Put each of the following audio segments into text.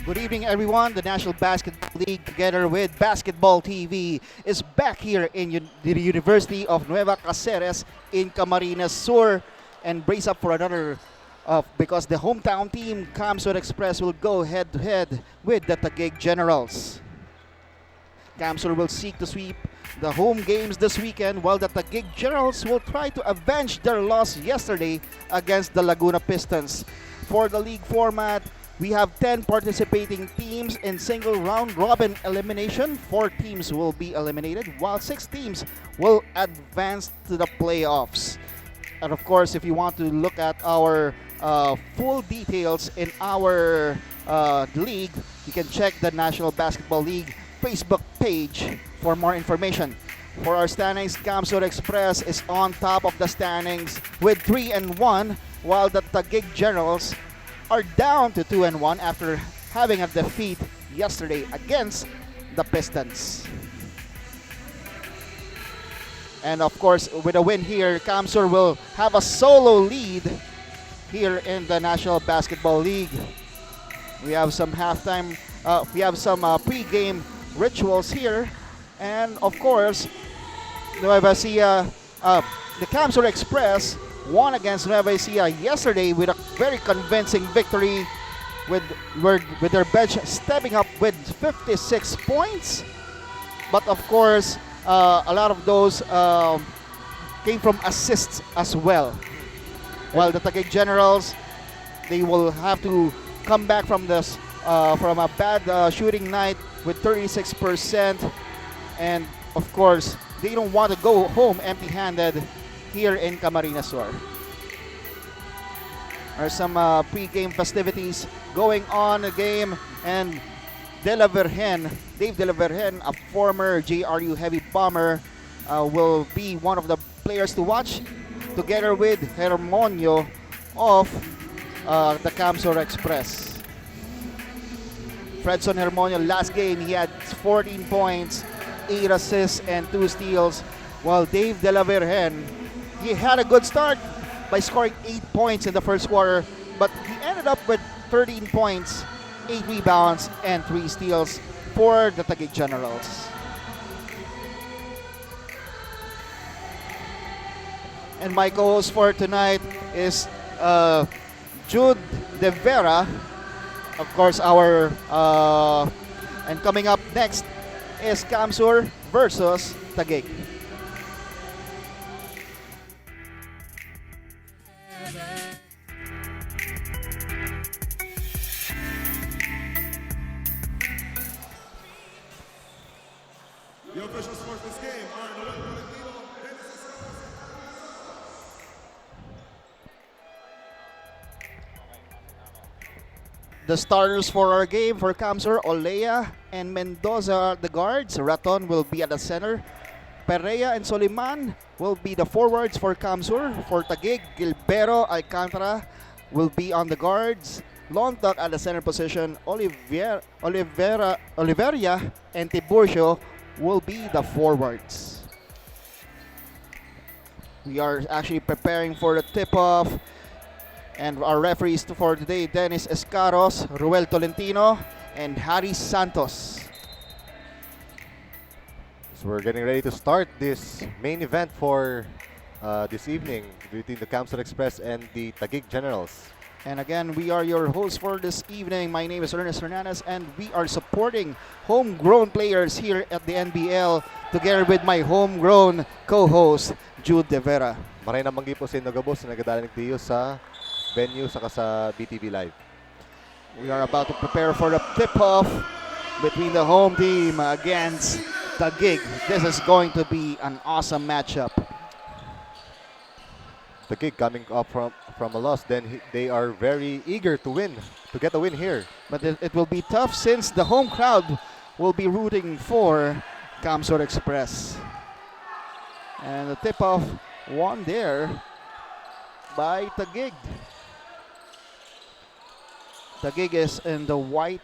Good evening, everyone. The National Basketball League, together with Basketball TV, is back here in the University of Nueva Cáceres in Camarines Sur, and brace up for another because the hometown team, CamSur Express, will go head-to-head with the Taguig Generals. CamSur will seek to sweep the home games this weekend, while the Taguig Generals will try to avenge their loss yesterday against the Laguna Pistons. For the league format, we have 10 participating teams in single round robin elimination. 4 teams will be eliminated, while 6 teams will advance to the playoffs. And of course, if you want to look at our full details in our league, you can check the National Basketball League Facebook page for more information. For our standings, CamSur Express is on top of the standings with 3-1, while the Taguig Generals are down to 2-1 after having a defeat yesterday against the Pistons. And of course, with a win here, CamSur will have a solo lead here in the National Basketball League. We have some halftime, pre-game rituals here, and of course, Nueva Ecija, the CamSur Express won against Nueva Ecija yesterday with a very convincing victory, with their bench stepping up with 56 points. But of course, a lot of those came from assists as well. While the Taguig Generals, they will have to come back from this from a bad shooting night with 36%, and of course, they don't want to go home empty-handed here in Camarines Sur. There are some pre-game festivities going on in the game, and Dave De La Virgen, a former JRU heavy bomber, will be one of the players to watch, together with Hermonio of the CamSur Express. Fredson Hermonio, last game, he had 14 points, 8 assists, and 2 steals, while Dave De La Virgen, he had a good start by scoring 8 points in the first quarter, but he ended up with 13 points, 8 rebounds, and 3 steals for the Taguig Generals. And my co-host for tonight is Jude De Vera, of course, and coming up next is CamSur versus Taguig. The officials for this game are Noel Tolentino, The starters for our game for CamSur, Olea and Mendoza are the guards. Raton will be at the center. Perea and Soliman will be the forwards for CamSur. For Taguig, Gilbero Alcantara will be on the guards. Lontok at the center position. Oliveria and Tiburcio will be the forwards. We are actually preparing for the tip-off. And our referees for today, Dennis Escaros, Ruel Tolentino, and Harry Santos. So we're getting ready to start this main event for this evening between the CamSur Express and the Taguig Generals. And again, we are your hosts for this evening. My name is Ernest Hernandez, and we are supporting homegrown players here at the NBL, together with my homegrown co-host, Jude De Vera. Maray namanggi po sa inyo gabos na nagdadanig tayo sa venue saka sa BTV Live. We are about to prepare for the tip-off between the home team against Taguig. This is going to be an awesome matchup. Taguig coming up from a loss, then they are very eager to win, to get a win here. But it will be tough since the home crowd will be rooting for CamSur Express. And the tip-off won there by Taguig. Taguig is in the white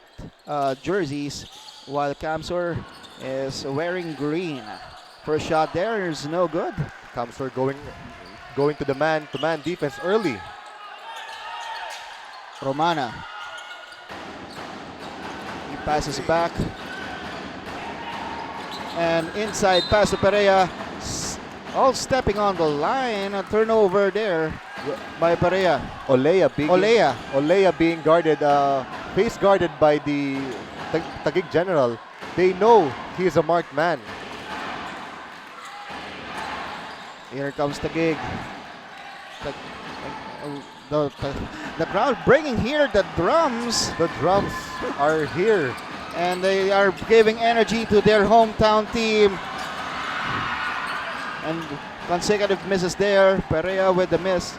jerseys, while CamSur is wearing green. First shot there is no good. CamSur going to the man-to-man defense early. Romana Passes back. And inside pass to Perea. All stepping on the line. A turnover there by Perea. Olea being guarded, face guarded by the Taguig General. They know he is a marked man. Here comes Taguig. The crowd bringing here the drums. The drums are here. And they are giving energy to their hometown team. And consecutive misses there. Perea with the miss.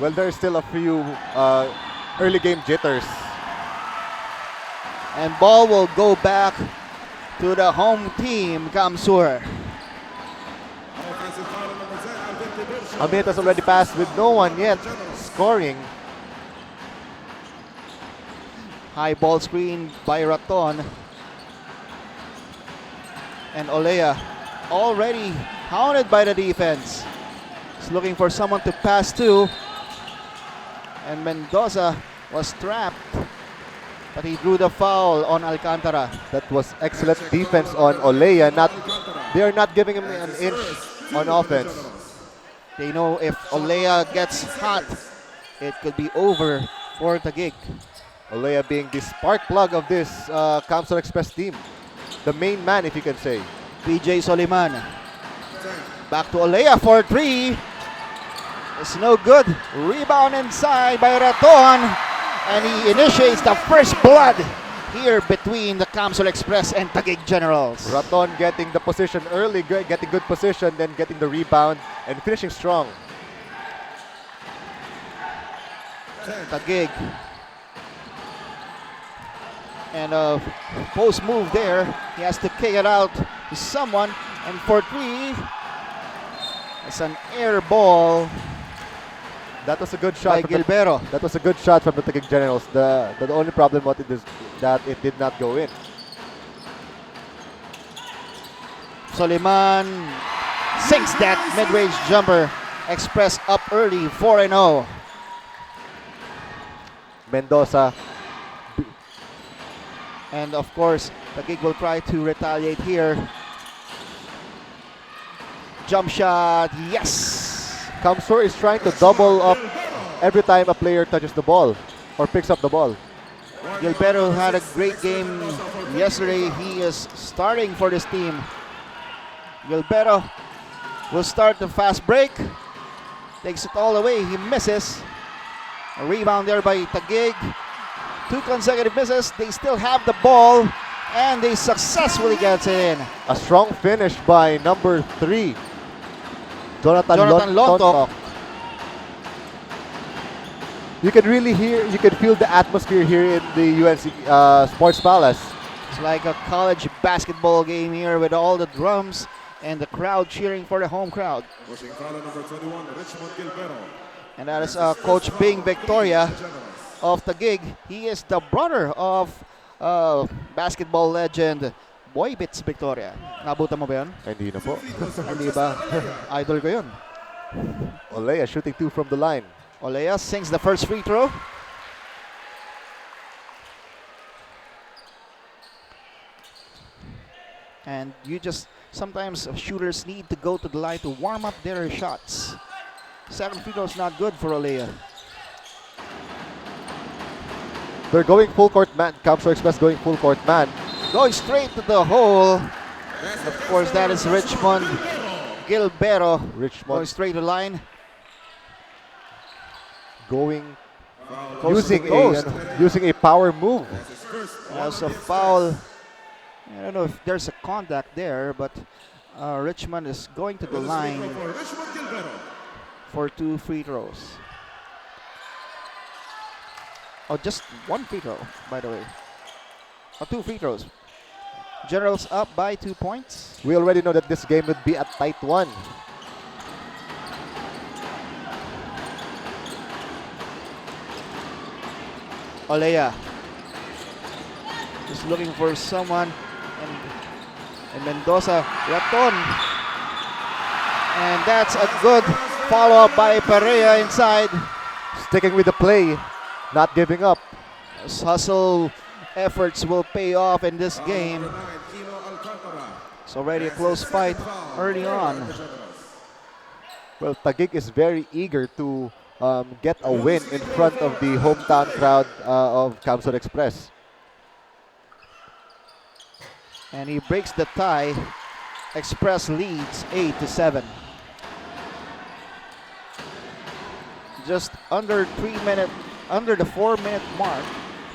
Well, there's still a few early game jitters. And ball will go back to the home team, CamSur. Offensive foul number 10, Alvin Tiburcio. A minute has already passed with no one yet scoring. High ball screen by Raton. And Olea already hounded by the defense. He's looking for someone to pass to. And Mendoza was trapped. But he drew the foul on Alcantara. That was excellent defense on Olea. They are not giving him an inch on offense. They know if Olea gets hot, it could be over for Taguig. Olea being the spark plug of this CamSur Express team. The main man, if you can say. PJ Soliman. Back to Olea for three. It's no good. Rebound inside by Raton. And he initiates the first blood here between the CamSur Express and Taguig Generals. Raton getting the position early, getting good position, then getting the rebound and finishing strong. Taguig. And a post move there. He has to kick it out to someone. And for three, it's an air ball. That was a good shot By from Gilbero. That was a good shot from the Taguig Generals. The only problem with it is that it did not go in. Soliman sinks that mid-range jumper. Express up early, 4-0. Mendoza. And of course, Taguig will try to retaliate here. Jump shot, yes! CamSur is trying to double up every time a player touches the ball or picks up the ball. Gilbero had a great game yesterday. He is starting for this team. Gilbero will start the fast break. Takes it all away. He misses. A rebound there by Taguig. Two consecutive misses. They still have the ball. And they successfully get it in. A strong finish by number 3. Jonathan Lontok. You can really hear, you can feel the atmosphere here in the UNC Sports Palace. It's like a college basketball game here with all the drums and the crowd cheering for the home crowd. Pushing foul number 21, Richmond Gilbero. And that is Coach Bing Victoria of Taguig. He is the brother of basketball legend Boy Bits Victoria. Nabutan mo ba yun? Hindi na po. Hindi ba? Idol ko yun. Olea shooting 2 from the line. Olea sinks the first free throw. And sometimes shooters need to go to the line to warm up their shots. 7 free throws not good for Olea. They're going full court man. CamSur Express going full court man. Going straight to the hole. Of course, that is Richmond Gilbero. Going straight to the line. Using a power move. As a foul. I don't know if there's a contact there, but Richmond is going to the line for 2 free throws. Oh, just 1 free throw, by the way. 2 free throws. Generals up by 2 points. We already know that this game would be a tight one. Olea is looking for someone, and Mendoza, Raton. And that's a good follow-up by Perea inside. Sticking with the play, not giving up. His hustle efforts will pay off in this game. It's already a close fight early on. Well, Taguig is very eager to get a win in front of the hometown crowd of CamSur Express. And he breaks the tie. Express leads 8-7. Just under 3 minutes, under the 4-minute mark.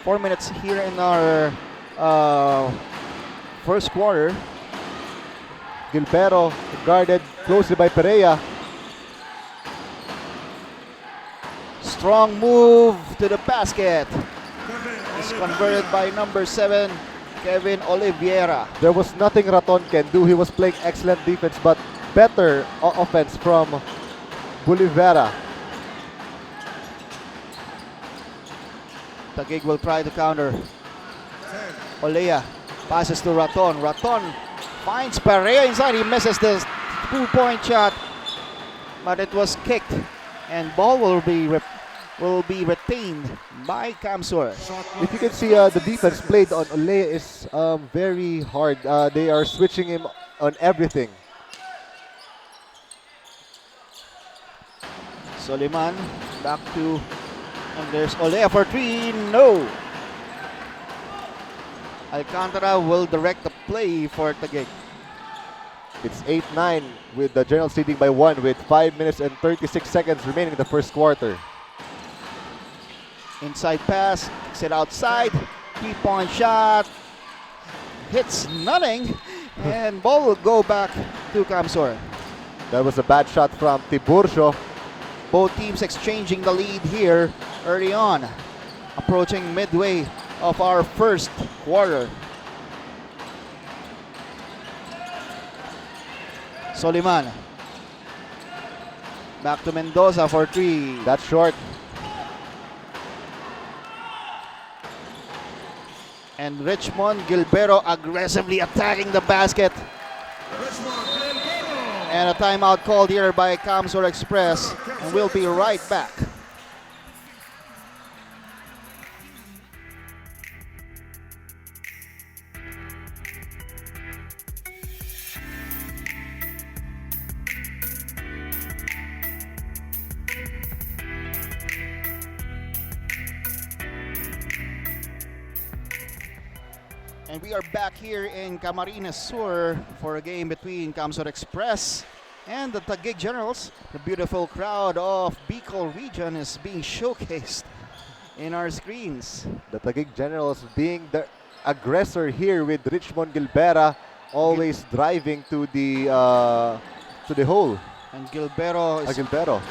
4 minutes here in our first quarter. Gilbero guarded closely by Perea. Strong move to the basket. It's converted by number 7, Kevin Oliveira. There was nothing Raton can do. He was playing excellent defense, but better offense from Bolivera. Taguig will try to counter. Olea passes to Raton. Raton finds Perea inside. He misses the 2-point shot, but it was kicked, and ball will be retained by CamSur. If you can see, the defense played on Olea is very hard. They are switching him on everything. Soliman back to, and there's Olea for 3. No. Alcantara will direct the play for Taguig. It's 8-9 with the Generals leading by 1 with 5 minutes and 36 seconds remaining in the first quarter. Inside pass, kicks it outside, 3-point shot, hits nothing, and ball will go back to CamSur. That was a bad shot from Tiburcio. Both teams exchanging the lead here early on, approaching midway of our first quarter. Soliman. Back to Mendoza for 3. That's short. And Richmond Gilbero aggressively attacking the basket. And a timeout called here by CamSur Express. And we'll be right back. And we are back here in Camarines Sur for a game between CamSur Express and the Taguig Generals. The beautiful crowd of Bicol region is being showcased in our screens. The Taguig Generals being the aggressor here with Richmond Gilbera always driving to the hole. And Gilbero is Gilbero.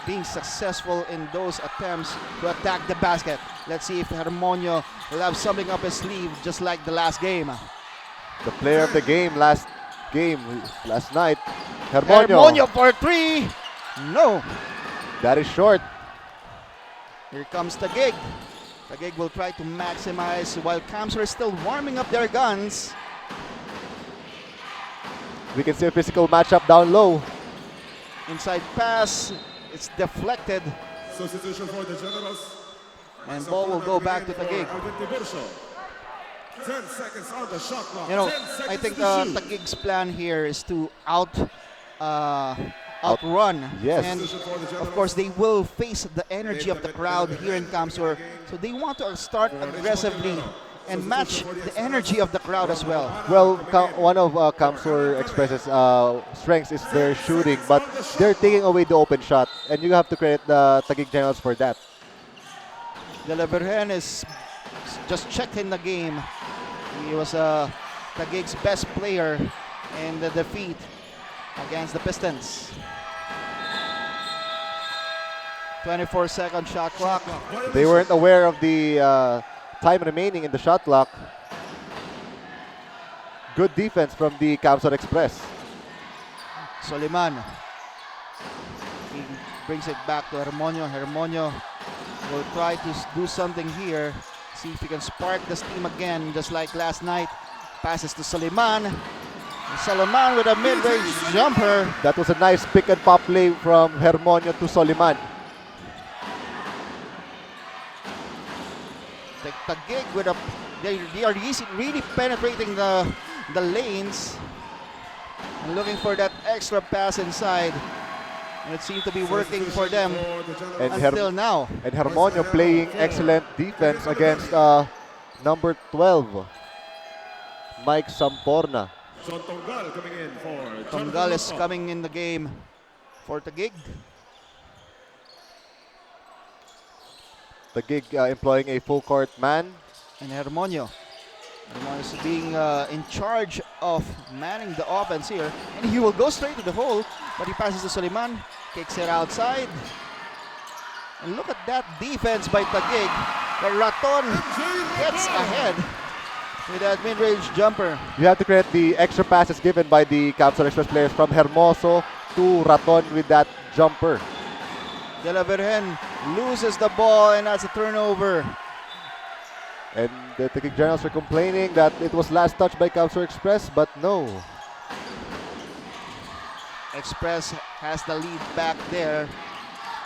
being successful in those attempts to attack the basket. Let's see if Hermonio will have something up his sleeve just like the last game. The player of the game last night, Hermonio. Hermonio for 3. No. That is short. Here comes Taguig. Taguig will try to maximize while CamSur is still warming up their guns. We can see a physical matchup down low. Inside pass. It's deflected. Substitution for the Generals. And ball will go back to Taguig. 10 seconds on the shot clock. You know, 10 seconds I think to shoot. Taguig's plan here is to outrun. Yes. And of course, they will face the energy of the crowd here in CamSur. So they want to start aggressively and match the energy of the crowd as well. Well, one of CamSur Express's strengths is their shooting, but they're taking away the open shot, and you have to credit the Taguig Generals for that. De La Virgen is just checked in the game. He was Taguig's best player in the defeat against the Pistons. 24-second shot clock. They weren't aware of the time remaining in the shot clock. Good defense from the CamSur Express. Soliman. He brings it back to Hermonio. Hermonio will try to do something here. See if he can spark the steam again, just like last night. Passes to Soliman. Soliman with a mid-range jumper. That was a nice pick and pop play from Hermonio to Soliman. Taguig with a they are really penetrating the lanes and looking for that extra pass inside. And it seemed to be working for them And until now. And Hermonio playing excellent defense against number 12, Mike Samporna. So Tonggal coming in for Tonggal is coming in the game for Taguig. Taguig employing a full court man. And Hermonio. Hermonio is being in charge of manning the offense here. And he will go straight to the hole, but he passes to Soliman, kicks it outside. And look at that defense by Taguig. The Raton gets ahead with that mid-range jumper. You have to credit the extra passes given by the CamSur Express players from Hermoso to Raton with that jumper. De La Virgen loses the ball, and that's a turnover. And the Taguig Generals are complaining that it was last touched by CamSur Express, but no. Express has the lead back there.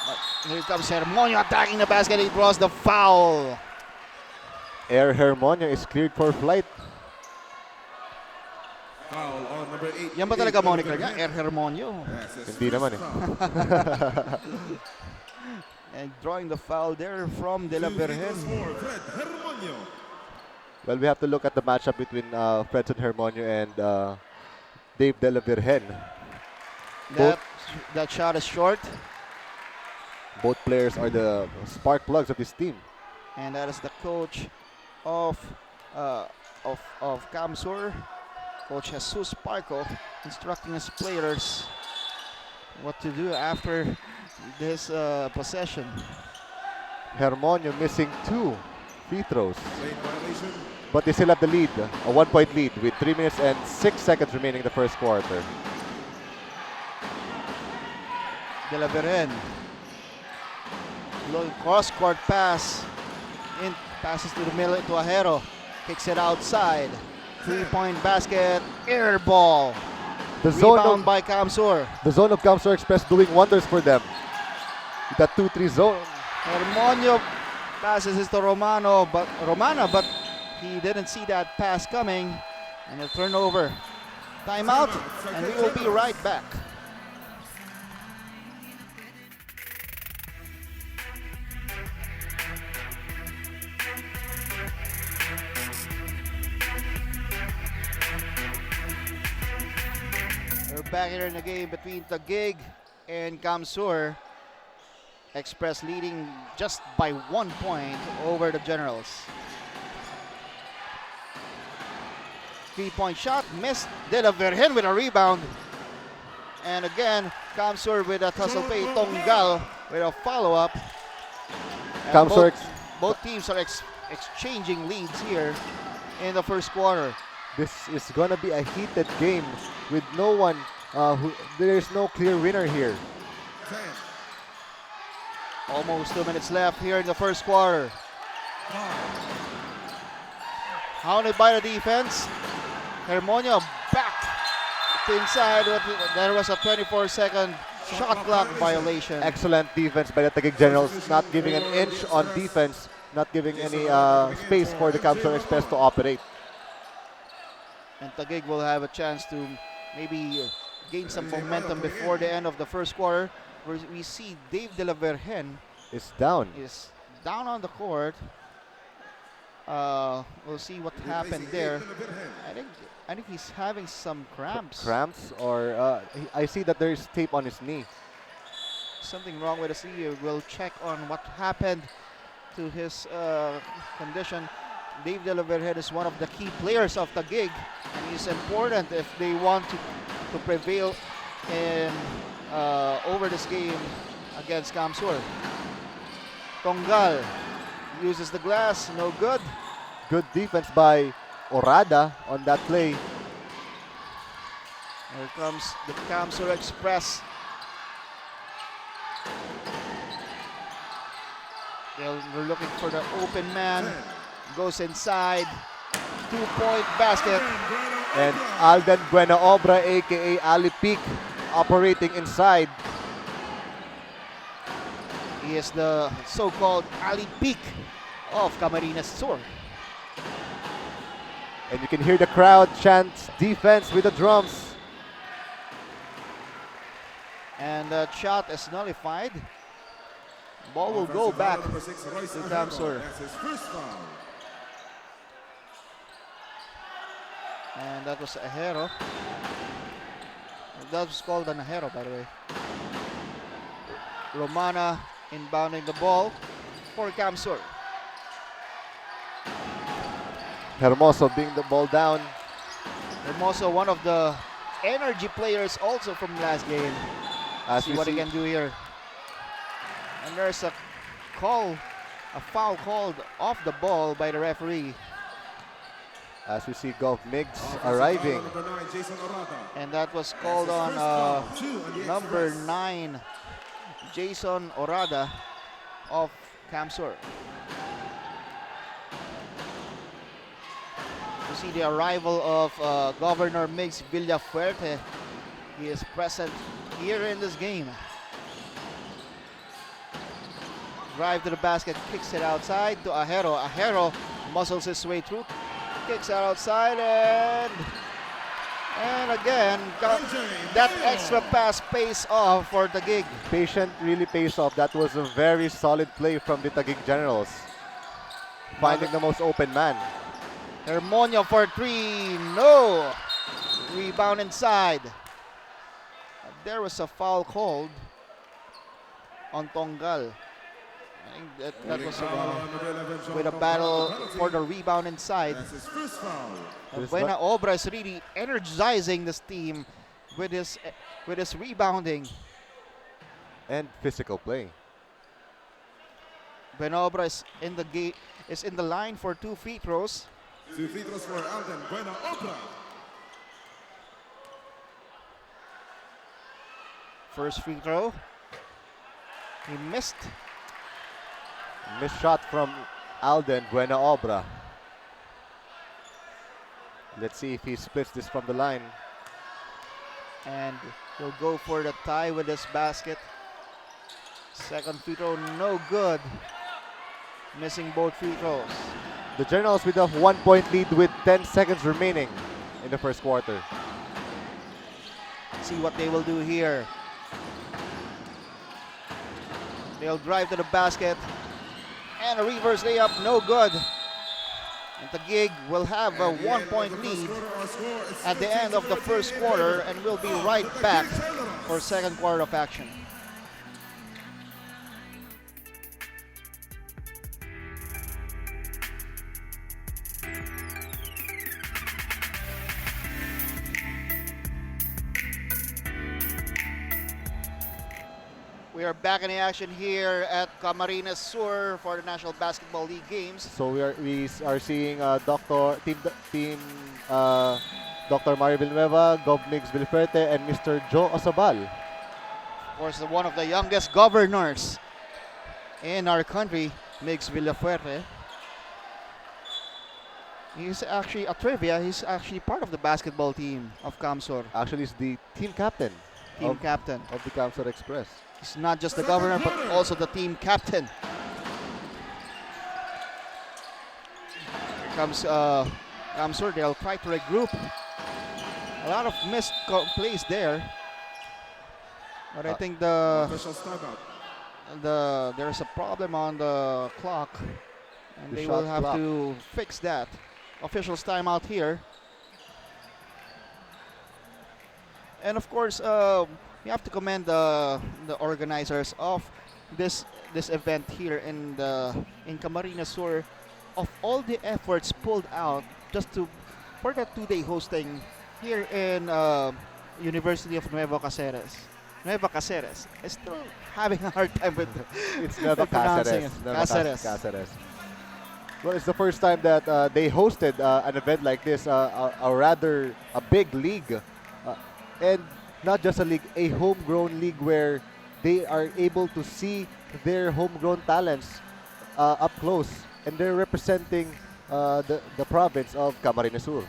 But here comes Hermonio attacking the basket. He draws the foul. Air Hermonio is cleared for flight. foul on number 8. Yan ba talaga moniker niya? Air Hermonio. Hindi naman eh. And drawing the foul there from De La Virgen. Fred Hermonio. Well, we have to look at the matchup between Fredson Hermonio and Dave De La Virgen. That shot is short. Both players are the spark plugs of this team. And that is the coach of CamSur, Coach Jesus Parco, instructing his players what to do after this possession. Hermonio missing 2 free throws, Lane violation. but they still have the lead, a 1-point lead with 3 minutes and 6 seconds remaining in the first quarter. De La Virgen. Cross-court pass. Passes to the middle to Ajero. Kicks it outside. 3-point basket. Air ball. The zone Rebound of by CamSur. CamSur Express doing wonders for them. With that 2-3 zone. Hermonio passes it to Romana, but he didn't see that pass coming. And a turnover. Timeout, and we will be right back. We're back here in the game between Taguig and CamSur. Express leading just by 1 point over the Generals. 3-point shot, missed. De La Virgen with a rebound. And again, CamSur with a tussle play. Tonggal with a follow-up. And CamSur both teams are exchanging leads here in the first quarter. This is gonna be a heated game with no one. There is no clear winner here. 10. Almost 2 minutes left here in the first quarter. Hounded by the defense. Hermonio back inside. There was a 24-second shot clock violation. Excellent defense by the Taguig Generals, not giving an inch on defense, not giving any space for the CamSur Express to operate. And Taguig will have a chance to maybe gain some momentum before the end of the first quarter. Where we see Dave De La Virgen It's down. is down on the court. We'll see what happened there. I think he's having some cramps. Cramps, or I see that there is tape on his knee. Something wrong with his knee. We'll check on what happened to his condition. Dave De La Virgen is one of the key players of Taguig, and he's important if they want to prevail in over this game against CamSur. Tonggal uses the glass, no good. Good defense by Orada on that play. Here comes the CamSur Express. They're looking for the open man. Goes inside. 2-point basket. And Alden Buenaobra, aka Ali Peak, operating inside. He is the so-called Ali Peak of Camarines Sur. And you can hear the crowd chant defense with the drums. And the shot is nullified. Ball will go Offensive back foul, number 6, Royce to Ajero. CamSur. That's his first foul. And that was Ajero. That was called an Ajero, by the way. Romana inbounding the ball for CamSur. Hermoso being the ball down. Hermoso, one of the energy players also from last game. As See we what he see, can do here. And there's a foul called off the ball by the referee. as we see Gov Miggs Offensive arriving. foul, number 9, Jason Orada. And that was called That's on his first foul. 2 on the number Express. 9, Jason Orada of CamSur. You see the arrival of Governor Miggs Villafuerte. He is present here in this game. Drive to the basket, kicks it outside to Ajero. Ajero muscles his way through, kicks it outside, and again, that extra pass pays off for Taguig. Patient really pays off. That was a very solid play from the Taguig Generals. Finding the most open man. Hermonio for 3, no! Rebound inside. There was a foul called on Tongal. I think that was with a battle for the rebound inside. That's his first foul. Buena Obra is really energizing this team with his rebounding. And physical play. Buena Obra is in the line for 2 free throws. 2 free throws for Alden Buena Obra. First free throw, he missed. Missed shot from Alden Buena Obra. Let's see if he splits this from the line. And he'll go for the tie with this basket. Second free throw, no good. Missing both free throws. The Generals with a 1-point lead with 10 seconds remaining in the first quarter. See what they will do here. They'll drive to the basket. And a reverse layup, no good. And Taguig will have a 1-point lead at the end of the first quarter and will be right back for second quarter of action. We are back in the action here at Camarines Sur for the National Basketball League games. So we are seeing Dr. Mario Villanueva, Gov Miggs Vilferte, and Mr. Joe Osabal. Of course, one of the youngest governors in our country, Miggs Villafuerte. He's actually a trivia. He's actually part of the basketball team of CamSur. Actually, he's the team captain Team captain. of the CamSur Express. He's not just the governor, but also the team captain. Here comes CamSur. They'll try to regroup. A lot of missed plays there. But I think Officials timeout. there's a problem on the clock. And The they shot will have clock. to fix that. Officials timeout here. And of course, we have to commend the organizers of this event here in Camarines Sur, of all the efforts pulled out just for that 2-day hosting here in University of Nueva Caceres. Nueva Caceres. I'm still having a hard time with It's Nueva pronouncing Caceres. it. Nueva Caceres. Caceres. Well, it's the first time that they hosted an event like this, a big league, and not just a league, a homegrown league where they are able to see their homegrown talents up close, and they're representing the province of Camarines Sur.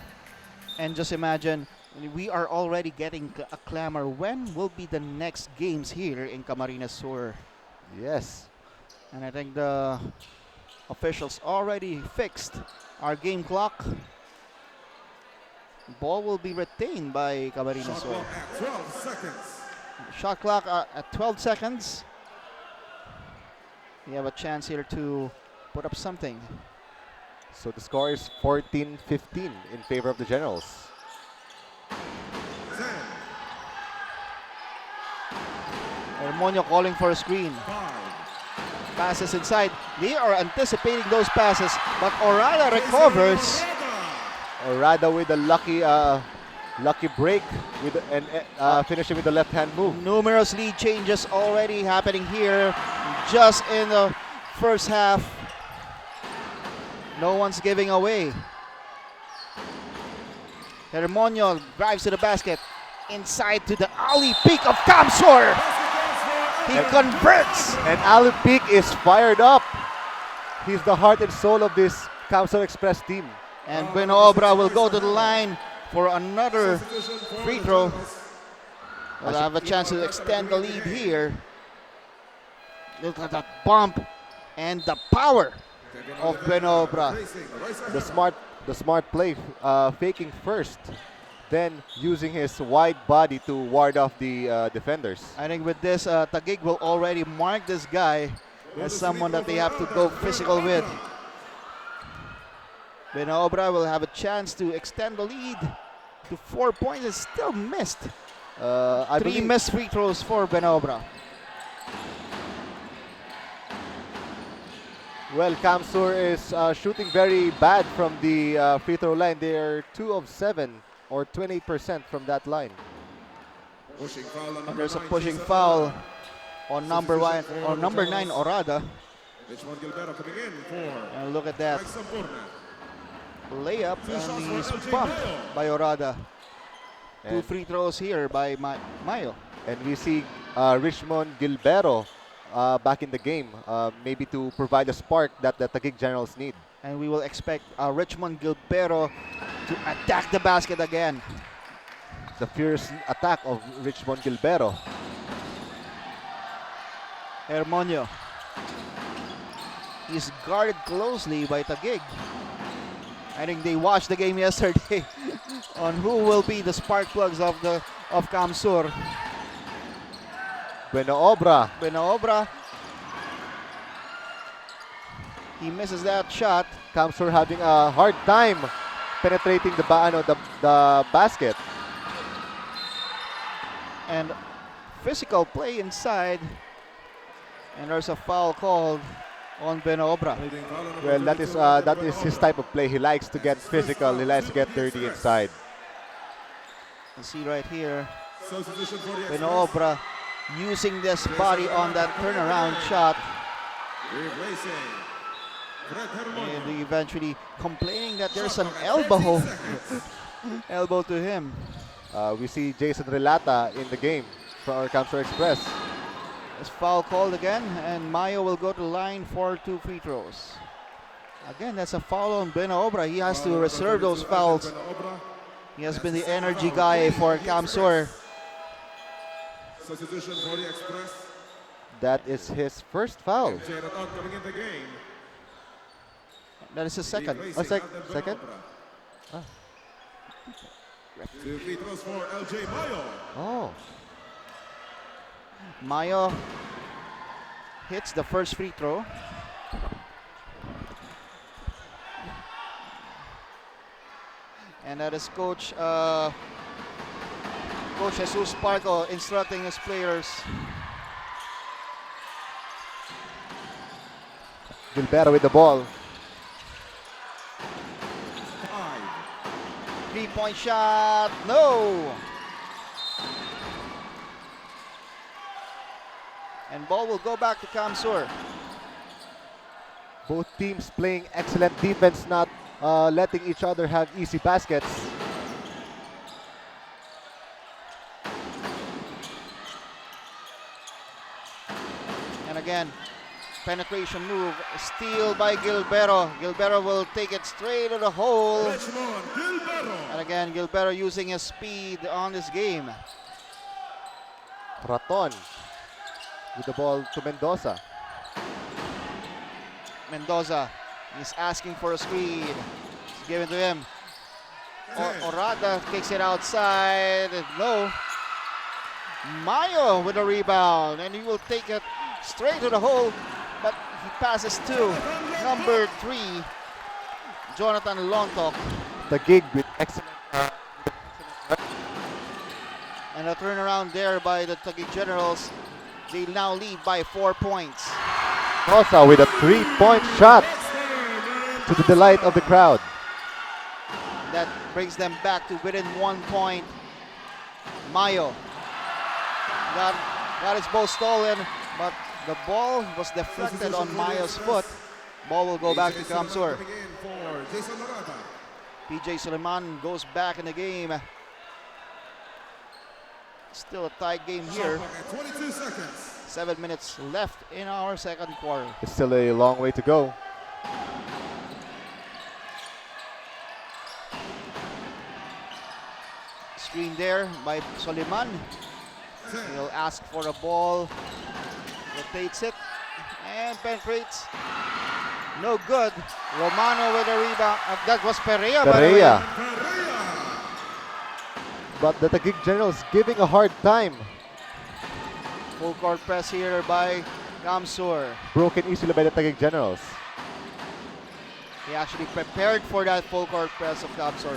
And just imagine, we are already getting a clamor. When will be the next games here in Camarines Sur? Yes. And I think Officials already fixed our game clock. Ball will be retained by Camarines Shot Sur. clock at 12 seconds. Shot clock at 12 seconds. We have a chance here to put up something. So the score is 14-15 in favor of the Generals. 10, Hermonio calling for a screen. 5. Passes inside. They are anticipating those passes, but Orada recovers. Orada with a lucky break with and finishing with the left-hand move. Numerous lead changes already happening here just in the first half. No one's giving away. Hermonio drives to the basket. Inside to the alley peak of CamSur. He converts. And Ali Peak is fired up. He's the heart and soul of this CamSur Express team. And Buenoobra will go to the line for another free throw. We'll have a chance to extend the lead here. Look at that bump and the power of Buenoobra. The smart play, faking first, then using his wide body to ward off the defenders. I think with this, Taguig will already mark this guy as someone that they have to go physical with. Buenoobra will have a chance to extend the lead to 4 points. It's still missed. I Three believe- missed free throws for Buenoobra. Well, CamSur is shooting very bad from the free throw line. They are 2 of 7 or 28% from that line. Pushing foul on And number there's a 9, pushing Jason foul Orada. on number one or number 9 Orada. Richmond Gilberto coming in for And look at that Mike Sampurna. layup, Two shots and for he's LJ pumped Mayo. by Orada. Two And, free throws here by Mayo. and we see Richmond Gilberto back in the game, maybe to provide a spark that the Taguig Generals need. And we will expect Richmond Gilberto to attack the basket again. The fierce attack of Richmond Gilberto. Hermonio. He's guarded closely by Taguig. I think they watched the game yesterday on who will be the spark plugs of CamSur. Buenoobra. Buenoobra. He misses that shot. CamSur having a hard time penetrating the basket. And physical play inside. And there's a foul called on Buenoobra. Holding foul on number Well, 32, that is his type of play. He likes to get physical. He likes to get dirty inside. You see right here, Substitution for the Express. Buenoobra using this body on that turnaround shot. Replacing Fred Hermonio. And eventually complaining that there's an elbow. Elbow to him. We see Jason Relata in the game for our CamSur Express. It's foul called again, and Mayo will go to the line for 2 free throws. Again, that's a foul on Buenoobra. He has to reserve those fouls. He has been the energy guy for CamSur. Substitution for the Express. That is his first foul. LJ Raton coming in the game. That is his second. Replacing Alden second? Buenoobra. 2 free throws for LJ Mayo. Oh, Mayo hits the first free throw. And that is Coach Jesus Parco instructing his players. Gilberto with the ball. 5. 3-point shot, no! And ball will go back to CamSur. Both teams playing excellent defense, not letting each other have easy baskets. And again, penetration move, steal by Gilberto. Gilberto will take it straight to the hole. Richmond Gilberto. And again, Gilberto using his speed on this game. Raton with the ball to Mendoza. Mendoza He's asking for a screen. It's given to him. Orada kicks it outside. No. Mayo with a rebound, and he will take it straight to the hole, but he passes to number 3, Jonathan Lontok. Taguig with excellent. And a turnaround there by the Taguig Generals. They now lead by 4 points. Mendoza with a 3-point shot to the delight of the crowd. That brings them back to within 1 point. Mayo got his ball stolen, but the ball was deflected on Mayo's foot. Ball will go back to CamSur. PJ Suleiman goes back in the game. Still a tight game here. 22 seconds. 7 minutes left in our second quarter. It's still a long way to go. Screen there by Suleiman. He'll ask for the ball. Rotates it and penetrates. No good. Romano with a rebound. That was Perea, by the way. Perea. But the Taguig Generals giving a hard time. Full court press here by CamSur. Broken easily by the Taguig Generals. He actually prepared for that full court press of CamSur.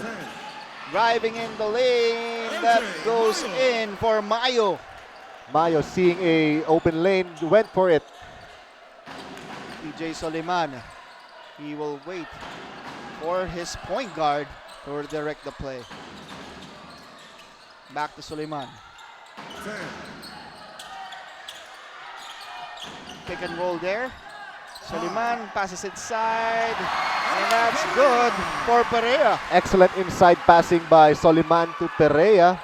Driving in the lane. That goes in for Mayo. Mayo seeing a open lane, went for it. PJ Suleiman. He will wait for his point guard to direct the play. Back to Suleiman. Pick and roll there. Suleiman passes inside. And that's good for Perea. Excellent inside passing by Suleiman to Perea.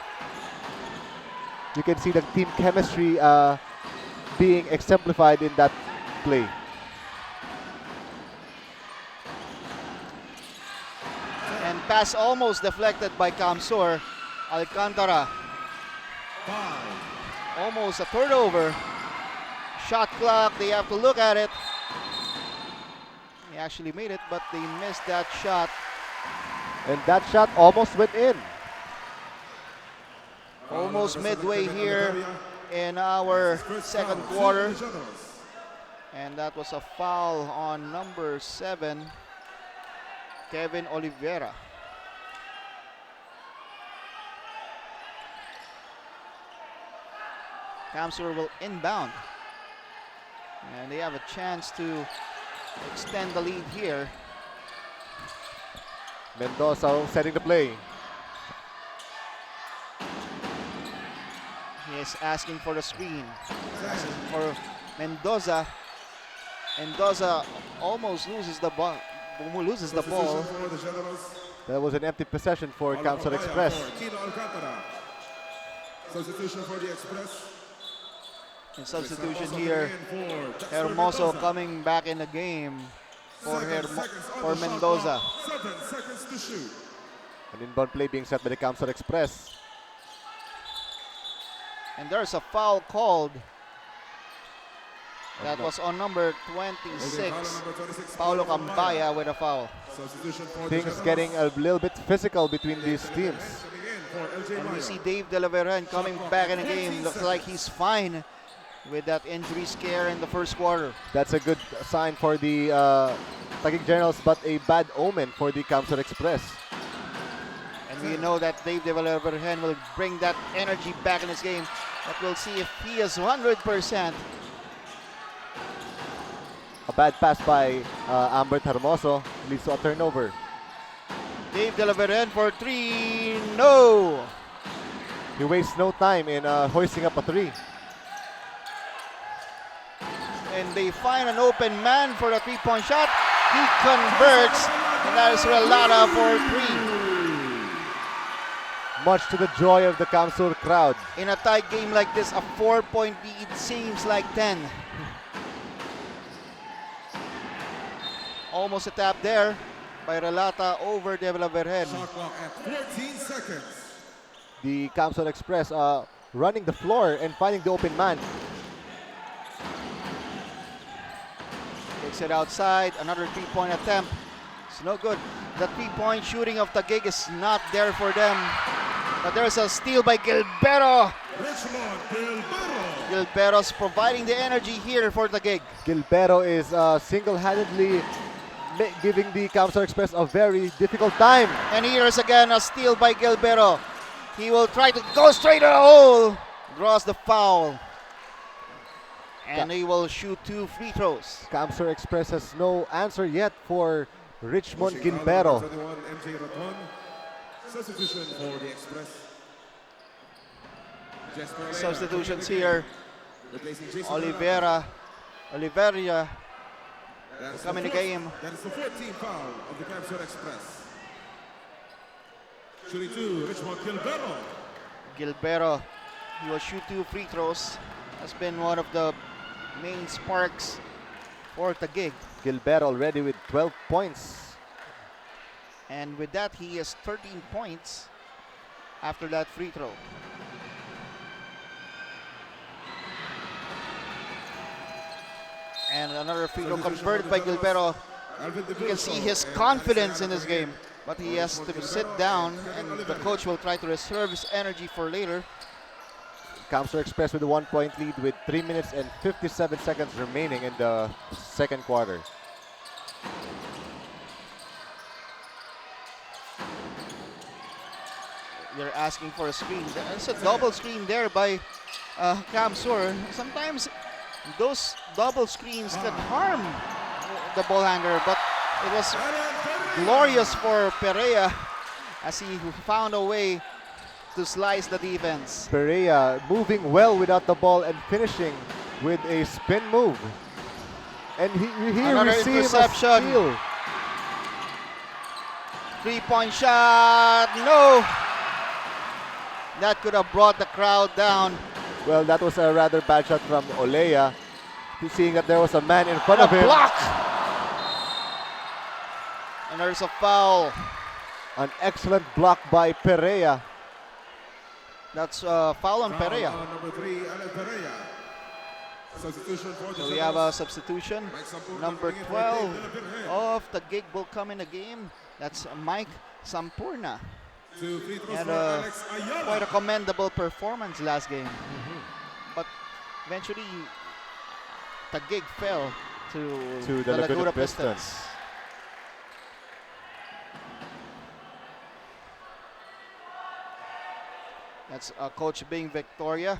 You can see the team chemistry being exemplified in that play. And pass almost deflected by CamSur. Alcantara. Almost a turnover. Shot clock, they have to look at it. He actually made it, but they missed that shot. And that shot almost went in. Almost midway here in our second quarter. And that was a foul on number 7, Kevin Oliveira. CamSur will inbound. And they have a chance to extend the lead here. Mendoza setting the play. He is asking for the screen. Asking for Mendoza. Mendoza almost loses the ball. That was an empty possession for CamSur Express. Substitution for the Express. In substitution here, Hermoso coming back in the game for Mendoza. 7 seconds to shoot. An inbound play being set by the CamSur Express. And there's a foul called. That was on number 26, Paulo Cambaya with a foul. Things getting a little bit physical between these teams. And we see Dave De La Vergen coming back in the game. Looks like he's fine with that injury scare in the first quarter. That's a good sign for the Taguig Generals, but a bad omen for the CamSur Express. And we know that Dave De La Vergen will bring that energy back in his game. But we'll see if he is 100%. A bad pass by Ambert Hermoso leads to a turnover. Dave De La Vergen for 3. No! He wastes no time in hoisting up a 3. And they find an open man for the 3-point shot. He converts, and that is Relata for 3. Much to the joy of the CamSur crowd. In a tight game like this, a 4-point lead seems like 10. Almost a tap there by Relata over De La Vergen. Shot clock at 14 seconds. The CamSur Express running the floor and finding the open man. Kicks it outside. Another three-point attempt. It's no good. The three-point shooting of Taguig is not there for them. But there's a steal by Gilbero. Richmond Gilbero. Gilbero's providing the energy here for Taguig. Gilbero is single-handedly giving the CamSur Express a very difficult time. And here's again a steal by Gilbero. He will try to go straight to the hole. Draws the foul. And he will shoot 2 free throws. CamSur Express has no answer yet for Richmond Pushing out Gilbero. number 21, MJ Raton. Substitution for the Express. Jesper Substitutions Lena, here. replacing Jason Oliveria That's come in the fourth- game. That is the 14th foul of the CamSur Express. Shooting 2, Richmond Gilbero. Gilbero, he will shoot 2 free throws. Has been one of the main sparks for Taguig. Gilbero already with 12 points. And with that, he has 13 points after that free throw. And another free throw converted by Gilbero. You can see his confidence in this game. But he has to sit down, and the coach will try to reserve his energy for later. CamSur Express with a 1-point lead with 3 minutes and 57 seconds remaining in the second quarter. They're asking for a screen. There's a double screen there by CamSur. Sometimes those double screens can harm the ball handler, but it was glorious for Perea as he found a way to slice the defense. Perea moving well without the ball and finishing with a spin move. And here Another we see him a interception. steal. 3-point shot, no! That could have brought the crowd down. Well, that was a rather bad shot from Olea. Seeing that there was a man in front of him. Block! And there's a foul. An excellent block by Perea. That's a foul on Perea. Foul on number 3, Alan Perea. Substitution for the So we have a substitution. Mike Sampurna Number coming in for 12 Dave Delavirgen. of Taguig will come in the game. That's Mike Sampurna. 2 free throws And for Alex quite a Ayala. commendable performance last game. But eventually, Taguig fell to the the Laguna Laguna Pistons. Pistons. That's Coach Bing Victoria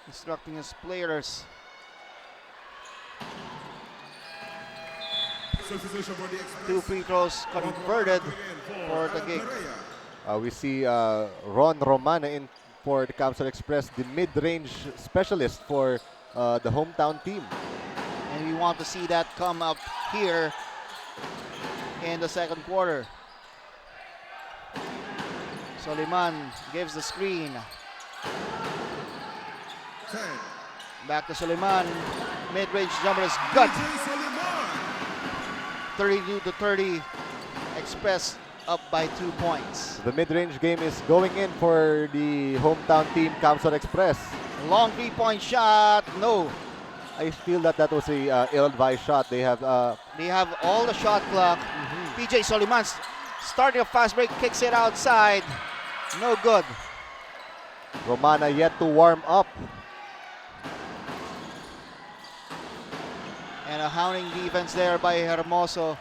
instructing his players. Substitution for the Express. 2 free throws converted Coming in for Alan Taguig. Perea. We see Ron Romana in for the CamSur Express, the mid-range specialist for the hometown team. And we want to see that come up here in the second quarter. Soliman gives the screen. 10. Back to Soliman. Mid-range jumper is good. DJ Soliman. 32-30. Express up by 2 points. The mid-range game is going in for the hometown team, CamSur Express. Long 3-point shot. No. I feel that that was a ill-advised shot. They have They have all the shot clock. PJ Soliman starting a fast break, kicks it outside. No good. Romana yet to warm up. And a hounding defense there by Hermoso.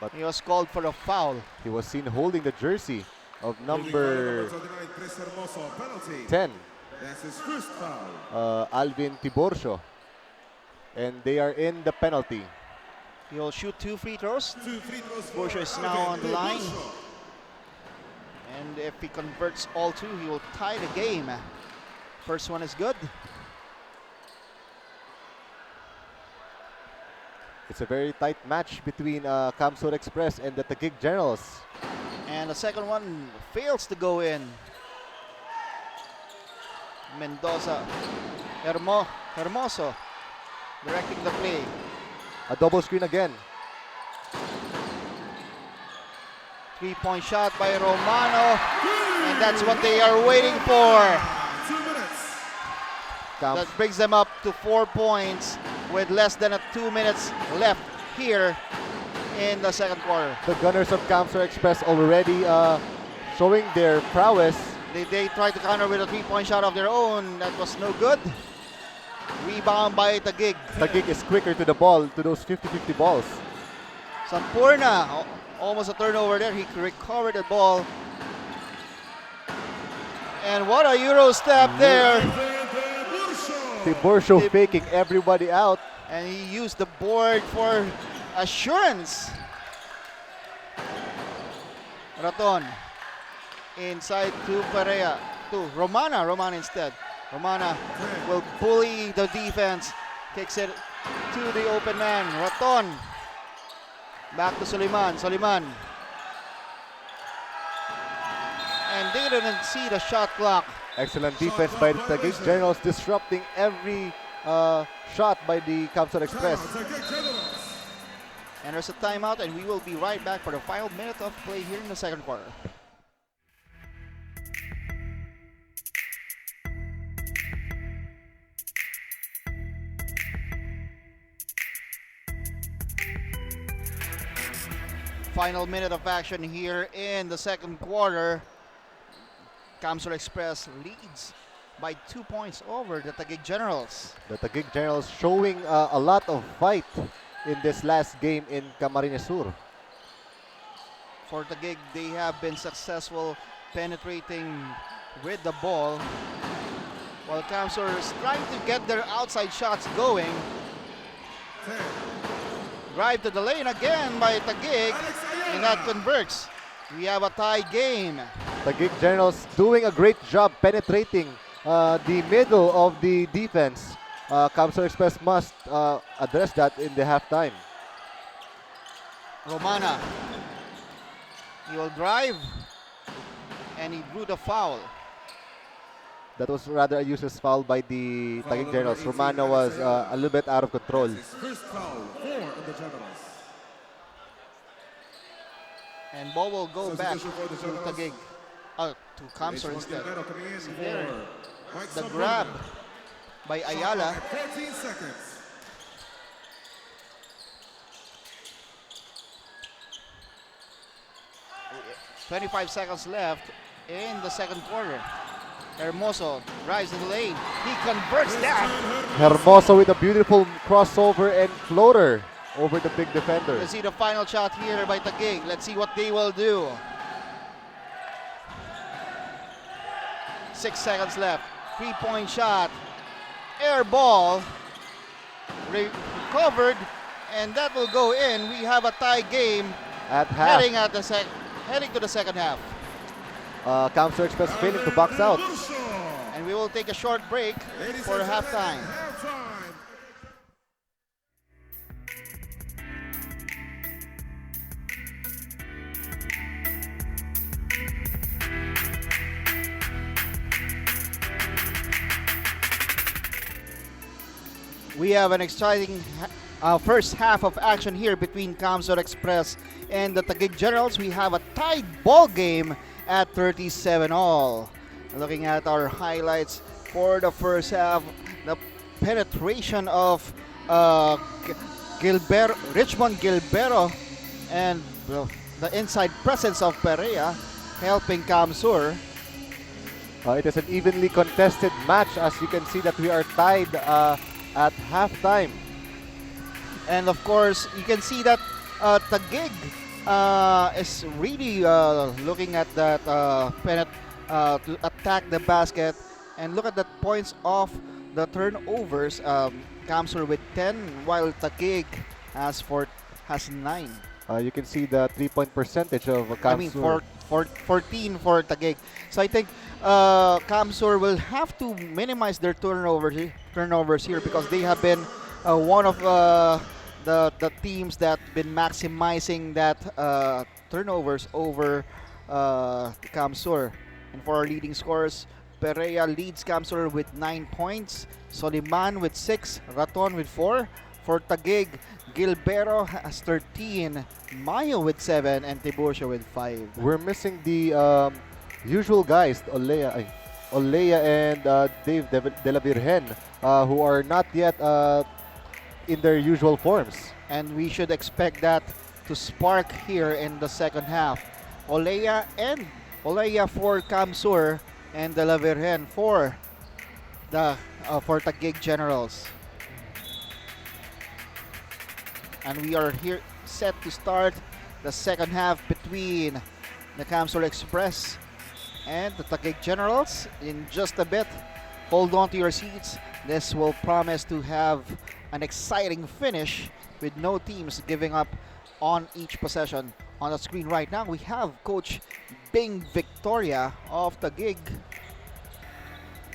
But He was called for a foul. he was seen holding the jersey of Holding number foul, number 29, Chris Hermoso. Penalty. 10, That's his first foul. Alvin Tiborcio. And they are in the penalty. He'll shoot 2 free throws. 2 free throws for Borgia is now Alvin on the line. Tiborcio. And if he converts all 2, he will tie the game. First one is good. It's a very tight match between CamSur Express and the Taguig Generals. And the second one fails to go in. Mendoza. Hermoso directing the play. A double screen again. 3-point shot by Romano. And that's what they are waiting for. 2 minutes. Cam- That brings them up to 4 points with less than 2 minutes left here in the second quarter. The Gunners of CamSur Express already showing their prowess. They tried to counter with a three-point shot of their own. That was no good. Rebound by Taguig. Taguig is quicker to the ball, to those 50-50 balls. Sampurna, almost a turnover there. He recovered the ball. And what a Euro step there. Tiburcio faking everybody out. And he used the board for assurance. Raton inside to Perea, to Romana instead. Romana will bully the defense, kicks it to the open man, Raton. Back to Soliman. And they didn't see the shot clock. Excellent defense by the Taguig Generals, disrupting every shot by the CamSur Express. And there's a timeout, and we will be right back for the final minute of play here in the second quarter. Final minute of action here in the second quarter. CamSur Express leads by 2 points over the Taguig Generals. The Taguig Generals showing a lot of fight in this last game in Camarines Sur. For Taguig, they have been successful penetrating with the ball, while CamSur is trying to get their outside shots going. Drive to the lane again by Taguig, and that converts. We have a tie game. Taguig Generals doing a great job penetrating the middle of the defense. CamSur Express must address that in the halftime. Romana, he will drive, and he drew the foul. That was rather a useless foul by the Taguig Generals. Romano was a little bit out of control. First foul for the Generals. And ball will go back to Substitution for the Generals. Taguig, to CamSur instead. There. The grab by Ayala. 14 seconds. 25 seconds left in the second quarter. Hermoso drives in the lane. He converts that. Hermoso with a beautiful crossover and floater over the big defender. Let's see the final shot here by Taguig. Let's see what they will do. 6 seconds left. 3-point shot. Air ball. Recovered. And that will go in. We have a tie game At half, heading to the second half. CamSur Express failing to box out. And we will take a short break for halftime. We have an exciting first half of action here between CamSur Express and the Taguig Generals. We have a tied ball game at 37 all. Looking at our highlights for the first half, the penetration of Richmond Gilbero, and the inside presence of Perea helping CamSur. It is an evenly contested match, as you can see that we are tied at halftime. And of course, you can see that Taguig is really looking at that to attack the basket. And look at the points of the turnovers. CamSur with 10, while Taguig has 9. You can see the 3-point percentage of CamSur. I mean, 14 for Taguig. So I think CamSur will have to minimize their turnovers here, because they have been one of the teams that been maximizing that turnovers over CamSur. And for our leading scorers, Perea leads CamSur with 9 points, Soliman with 6, Raton with 4. For Taguig, Gilbero has 13, Mayo with 7, and Tiburcio with 5. We're missing the usual guys, Olea and Dave De La Virgen, who are not yet in their usual forms. and we should expect that to spark here in the second half. Olea for CamSur and De La Virgen for Taguig Generals. And we are here set to start the second half between the CamSur Express and the Taguig Generals in just a bit. Hold on to your seats. This will promise to have an exciting finish with no teams giving up on each possession. On the screen right now, we have Coach Bing Victoria of Taguig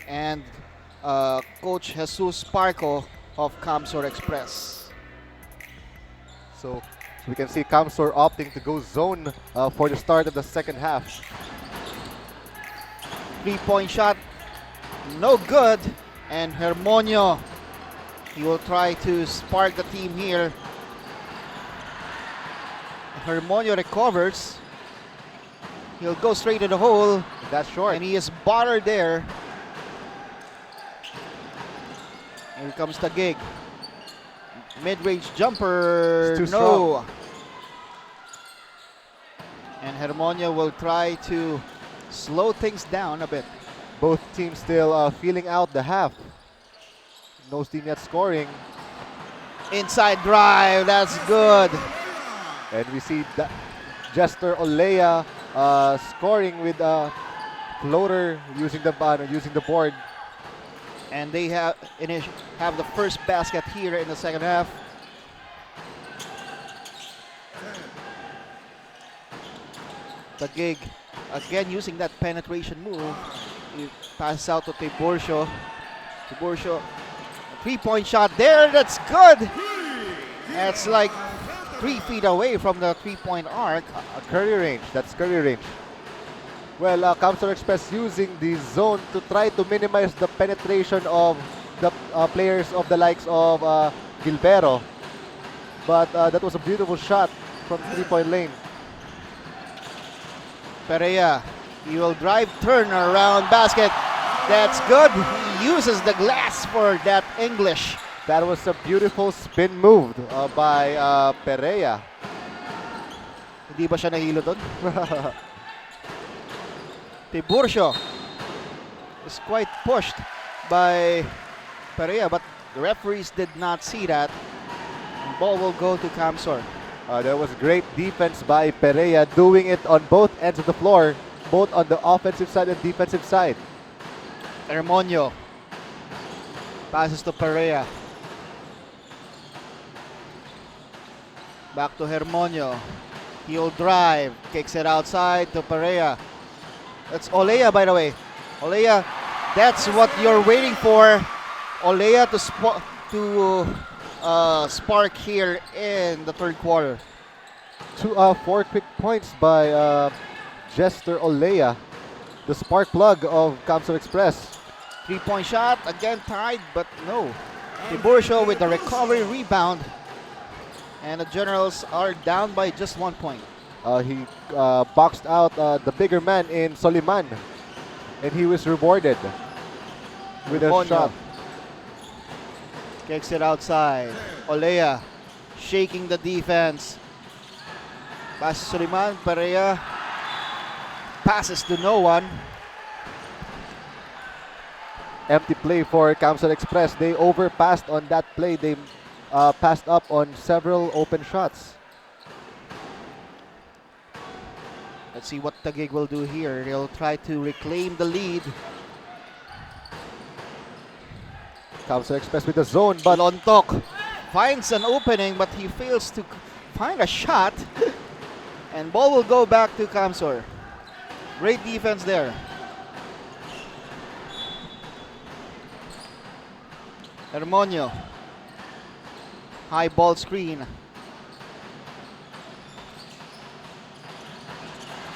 and Coach Jesus Parco of CamSur Express. So we can see CamSur opting to go zone for the start of the second half. 3-point shot, no good. And Hermonio, he will try to spark the team here. Hermonio recovers. He'll go straight to the hole. That's short. And he is battered there. Here comes Taguig. Mid-range jumper, It's too no. strong. And Hermonio will try to slow things down a bit. Both teams still feeling out the half. No team yet scoring. Inside drive, that's good. And we see Jester Olea scoring with a floater using the board. And they have the first basket here in the second half. Taguig again using that penetration move. He passes out to Tiburcio. Tiburcio, a 3-point shot there. That's good. That's like 3 feet away from the 3-point arc. Curry range. That's Curry range. Well, CamSur Express using the zone to try to minimize the penetration of the players of the likes of Gilbero. But that was a beautiful shot from 3-point lane. Perea, he will drive, turn around basket. That's good. He uses the glass for that English. That was a beautiful spin move by Perea. Hindi ba siya nahilo doon? Tiburcio is quite pushed by Perea, but the referees did not see that. And ball will go to CamSur. There was great defense by Perea, doing it on both ends of the floor, both on the offensive side and defensive side. Hermonio passes to Perea. Back to Hermonio. He'll drive, kicks it outside to Perea. That's Olea, by the way. Olea, that's what you're waiting for. Olea to spark here in the third quarter. 4 quick points by Jester Olea, the spark plug of CamSur Express. 3-point shot, again tied, but no. Tiburcio with the recovery rebound. And the Generals are down by just 1 point. He boxed out the bigger man in Soliman, and he was rewarded with a Hermonio shot. kicks it outside. Olea shaking the defense. Pass Suleiman. Perea passes to no one. Empty play for CamSur Express. They overpassed on that play. They passed up on several open shots. Let's see what Taguig will do here. They'll try to reclaim the lead. CamSur Express with the zone, but Lontok finds an opening, but he fails to find a shot. And ball will go back to CamSur. Great defense there. Hermonio. High ball screen.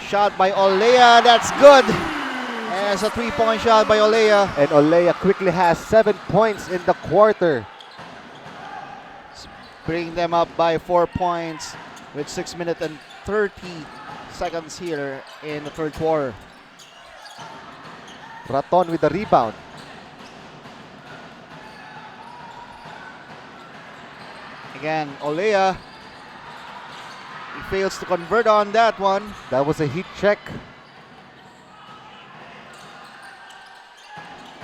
Shot by Olea, that's good. And it's a 3-point shot by Olea. and Olea quickly has 7 points in the quarter. Bring them up by 4 points with 6 minutes and 30 seconds here in the third quarter. Raton with the rebound. Again, Olea. He fails to convert on that one. That was a heat check.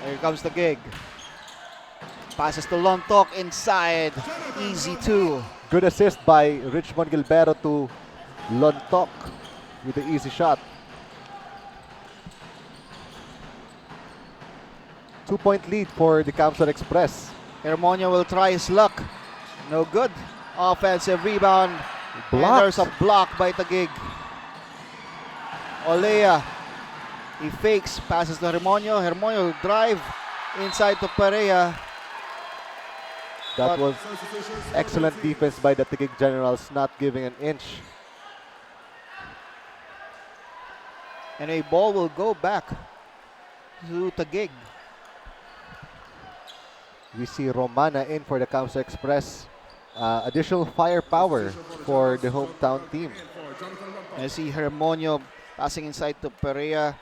Here comes the gig. Passes to Lontok inside. Easy two. Good assist by Richmond Gilbero to Lontok with the easy shot. 2-point lead for the CamSur Express. Hermonio will try his luck. No good. Offensive rebound. And Blocked. there's a block by Taguig. Olea. He fakes. Passes to Hermonio. Hermonio will drive inside to Perea. That was excellent defense by the Taguig Generals, not giving an inch. And a ball will go back to Taguig. We see Romana in for the CamSur Express. Additional firepower for the hometown team. I see Hermonio passing inside to Perea.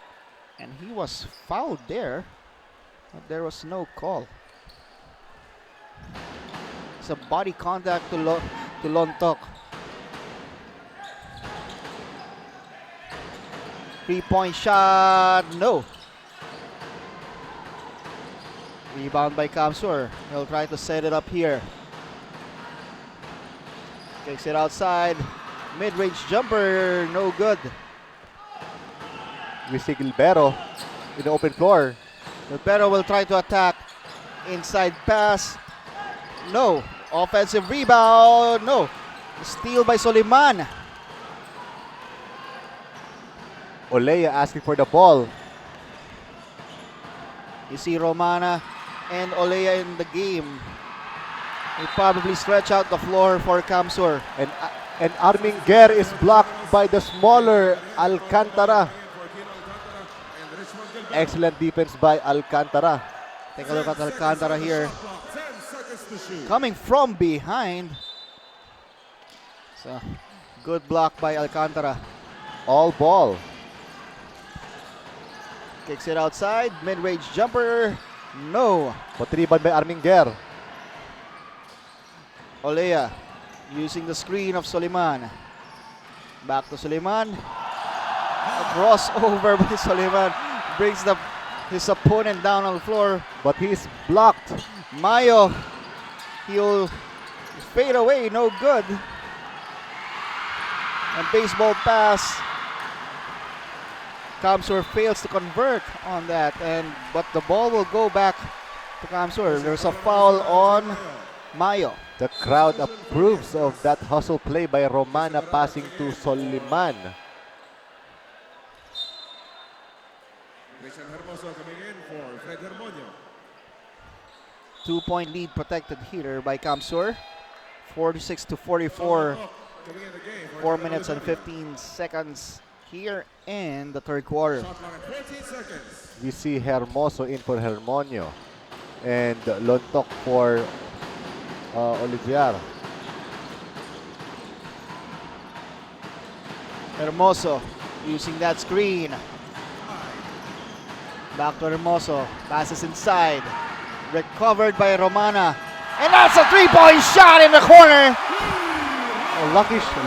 And he was fouled there. But there was no call. It's a body contact to Lontok. 3-point shot. No. Rebound by CamSur. He'll try to set it up here. Kicks it outside. Mid-range jumper. No good. We see Gilbero in the open floor. Gilbero will try to attack. Inside pass. No. Offensive rebound. No. Steal by Soliman. Olea asking for the ball. You see Romana and Olea in the game. They probably stretch out the floor for CamSur. And Arminguer is blocked by the smaller Alcantara. Excellent defense by Alcantara. Take a look at Alcantara here. Coming from behind. So, good block by Alcantara. All ball. Kicks it outside. Mid-range jumper. No. But rebound by Arminguer. Olea using the screen of Soliman. Back to Soliman. A crossover by Soliman. Brings his opponent down on the floor. But he's blocked. Mayo. He'll fade away. No good. And baseball pass. CamSur fails to convert on that, but the ball will go back to CamSur. There's a foul on Mayo. The crowd approves of that hustle play by Romana passing to Soliman. Coming in for Fred Hermonio. 2-point lead protected here by CamSur. 46 to 44. 4 minutes and 15 seconds here in the third quarter. Shot clock at 14 seconds. We see Hermoso in for Hermonio. And Lontok for Olivier. Hermoso using that screen. Back to Hermoso. Passes inside. Recovered by Romana. And that's a 3-point shot in the corner. A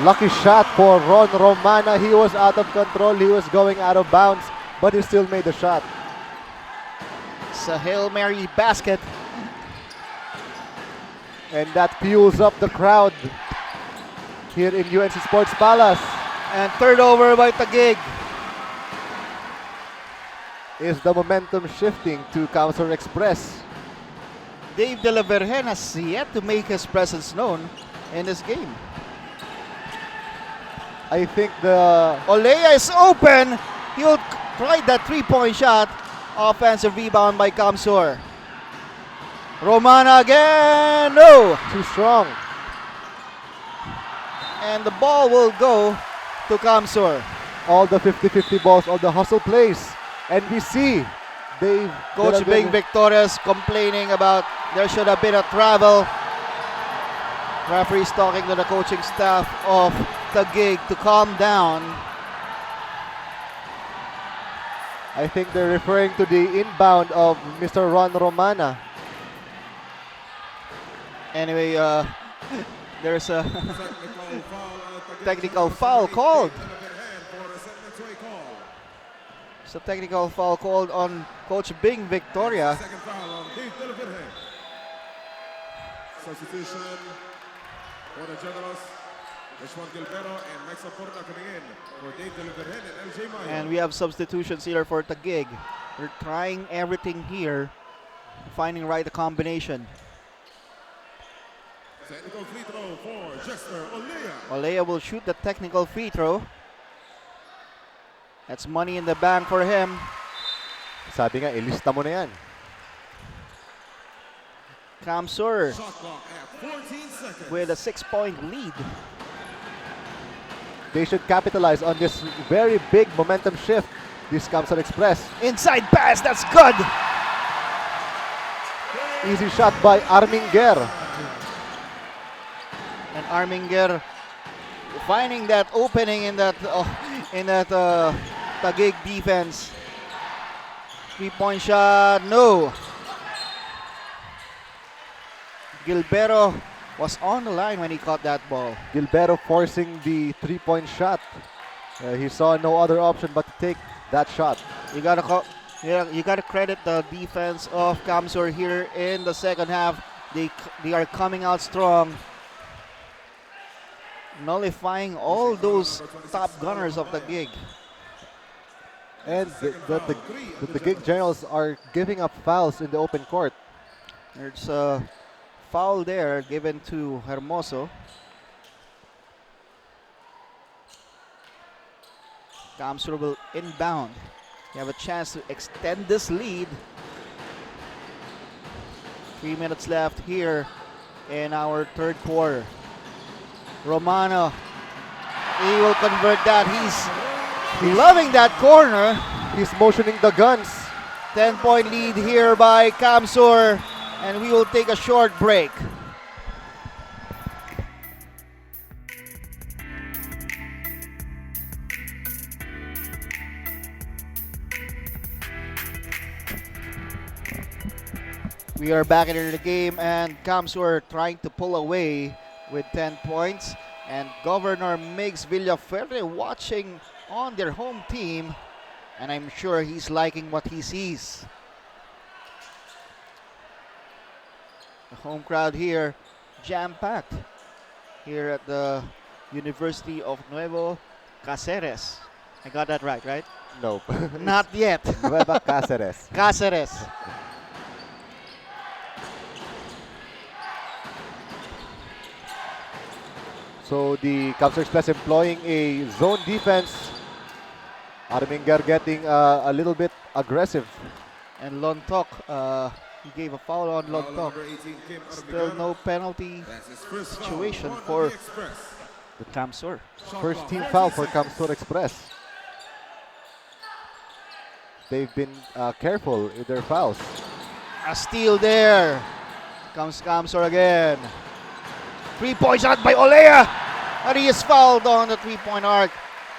lucky shot for Ron Romana. He was out of control. He was going out of bounds, but he still made the shot. It's a Hail Mary basket. And that fuels up the crowd here in UNC Sports Palace. And third over by Taguig. Is the momentum shifting to CamSur Express? Dave De La Vergen has yet to make his presence known in this game. I think the Olea is open. He'll try that 3-point shot. Offensive rebound by CamSur. Romana again. No. too strong. And the ball will go to CamSur. All the 50-50 balls, all the hustle plays. And we see Dave Coach Bing Victorious complaining about there should have been a travel. Referees talking to the coaching staff of Taguig to calm down. I think they're referring to the inbound of Mr. Ron Romana. Anyway, There's a Technical foul. technical foul called. For a second sway call. It's a technical foul called on Coach Bing Victoria. Second foul on Dave De La Virgen. Substitution for the Generals. Juan Gilbero and Max Aporta coming in for Dave De La Virgen and LJ Maya. And we have substitutions here for Taguig. We're trying everything here, finding right the combination. Technical free throw for Jester Olea. Olea will shoot the technical free throw. That's money in the bank for him. Sabi nga, ilista mo na yan. CamSur Shot clock at 14 seconds. with a 6-point lead. They should capitalize on this very big momentum shift. This CamSur Express. Inside pass, that's good. Easy shot by Arminger. And Arminger finding that opening in that Taguig defense. 3-point shot, no. Gilbero was on the line when he caught that ball. Gilbero forcing the 3-point shot. He saw no other option but to take that shot. You gotta credit the defense of CamSur here in the second half. They are coming out strong, nullifying all those top gunners of the gig. And the gig Generals are giving up fouls in the open court. There's a foul there given to Hermoso. CamSur will inbound. You have a chance to extend this lead. 3 minutes left here in our third quarter. Romano, he will convert that. He's loving that corner. He's motioning the guns. 10-point lead here by CamSur, and we will take a short break. We are back into the game, and CamSur trying to pull away with 10 points. And Governor Mix Villaferre watching on their home team, and I'm sure he's liking what he sees. The home crowd here, jam-packed here at the University of Nuevo Cáceres. I got that right? Nope. Not yet. Nueva Cáceres. Cáceres. So the CamSur Express employing a zone defense. Arminger getting a little bit aggressive. And Lontok, he gave a foul on Foul Lontok. number 18 came out of Still the no penalty That's his first foul. situation One on for the Express. the CamSur. Shot First clock, team 14 foul for seconds. CamSur Express. They've been careful with their fouls. A steal there. Comes CamSur again. 3-point shot by Olea. And he is fouled on the 3-point arc.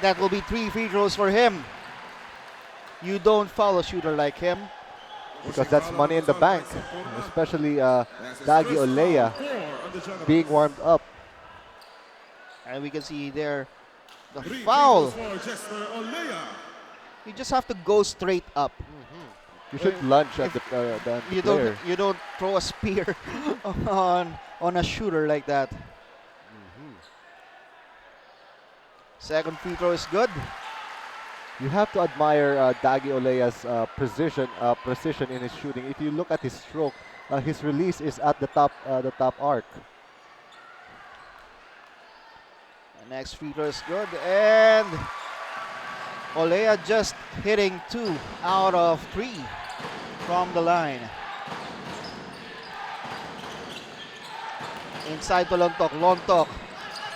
That will be 3 free throws for him. You don't foul a shooter like him. Because that's money in the bank. Especially That's his Dagi first Olea foul. 4 on the Generals. being warmed up. And we can see there the 3 foul. free throws for Jester Olea. You just have to go straight up. You should lunge at the You player. don't throw a spear on a shooter like that. Second free throw is good. You have to admire Dagi Olea's precision in his shooting. If you look at his stroke, his release is at the top arc. The next free throw is good, and Olea just hitting 2 out of 3 from the line. Inside to Lontok. Lontok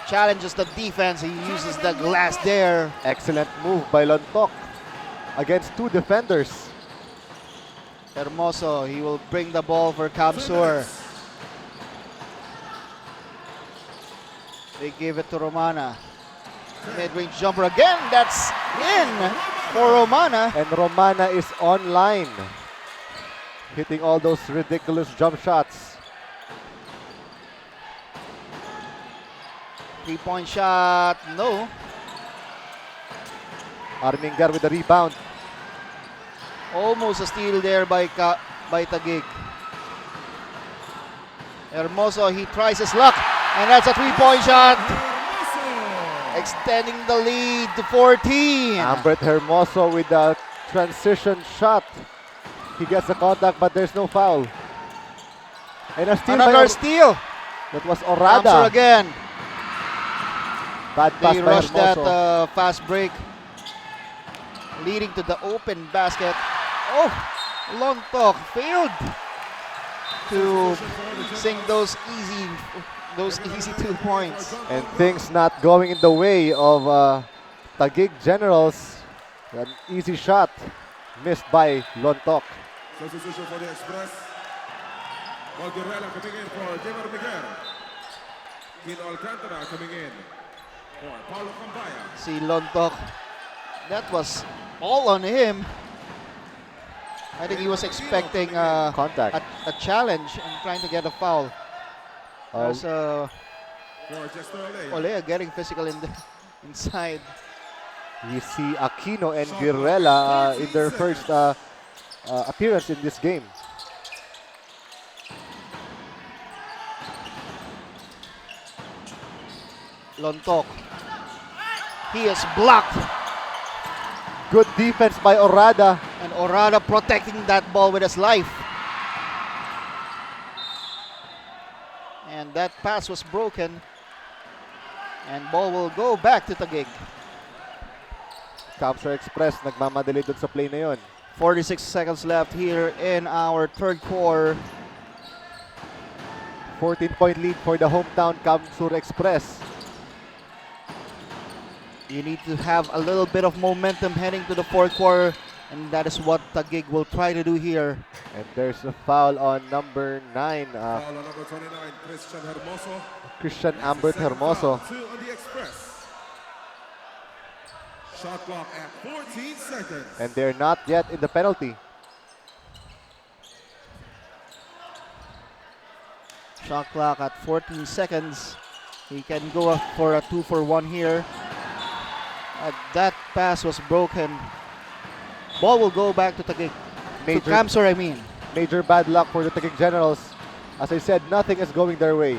challenges the defense. He uses the glass there. Excellent move by Lontok against 2 defenders. Hermoso, he will bring the ball for CamSur. They give it to Romana. Mid-range jumper again. That's in for Romana. And Romana is online, hitting all those ridiculous jump shots. 3-point shot, no. Armingar with the rebound. Almost a steal there by Taguig. Hermoso, he tries his luck, and that's a 3-point shot, extending the lead to 14. Ambret Hermoso with the transition shot. He gets the contact, but there's no foul. And a steal Another steal. That was CamSur Orada. again. Bad pass They by rushed that Hermoso. fast break, leading to the open basket. Oh, long talk failed to sink those easy 2 points. And things not going in the way of Taguig Generals. An easy shot missed by Lontok. Substitution for the Express. Valguerrera coming in for Jamer Miguel. Kino Alcantara coming in for Paulo Cambaya. See Lontok, that was all on him. I think he was expecting Contact. a challenge and trying to get a foul. There's For Chester Olea. Olea getting physical inside. We see Aquino and Virela in their first appearance in this game. Lontok, he is blocked, Good defense by Orada. and Orada protecting that ball with his life. And that pass was broken, and ball will go back to Taguig. CamSur Express nagmamadali dun sa play na yun. 46 seconds left here in our third quarter. 14-point lead for the hometown CamSur Express. You need to have a little bit of momentum heading to the fourth quarter, and that is what Taguig will try to do here. And there's a foul on number 9, Foul on number 29, Christian Hermoso. Christian Ambret Hermoso. Two on the Express. Shot clock at 14 seconds. And they're not yet in the penalty. Shot clock at 14 seconds. He can go up for a 2-for-1 here. That pass was broken. Ball will go back to Taguig. To CamSur, I mean. Major bad luck for the Taguig Generals. As I said, nothing is going their way.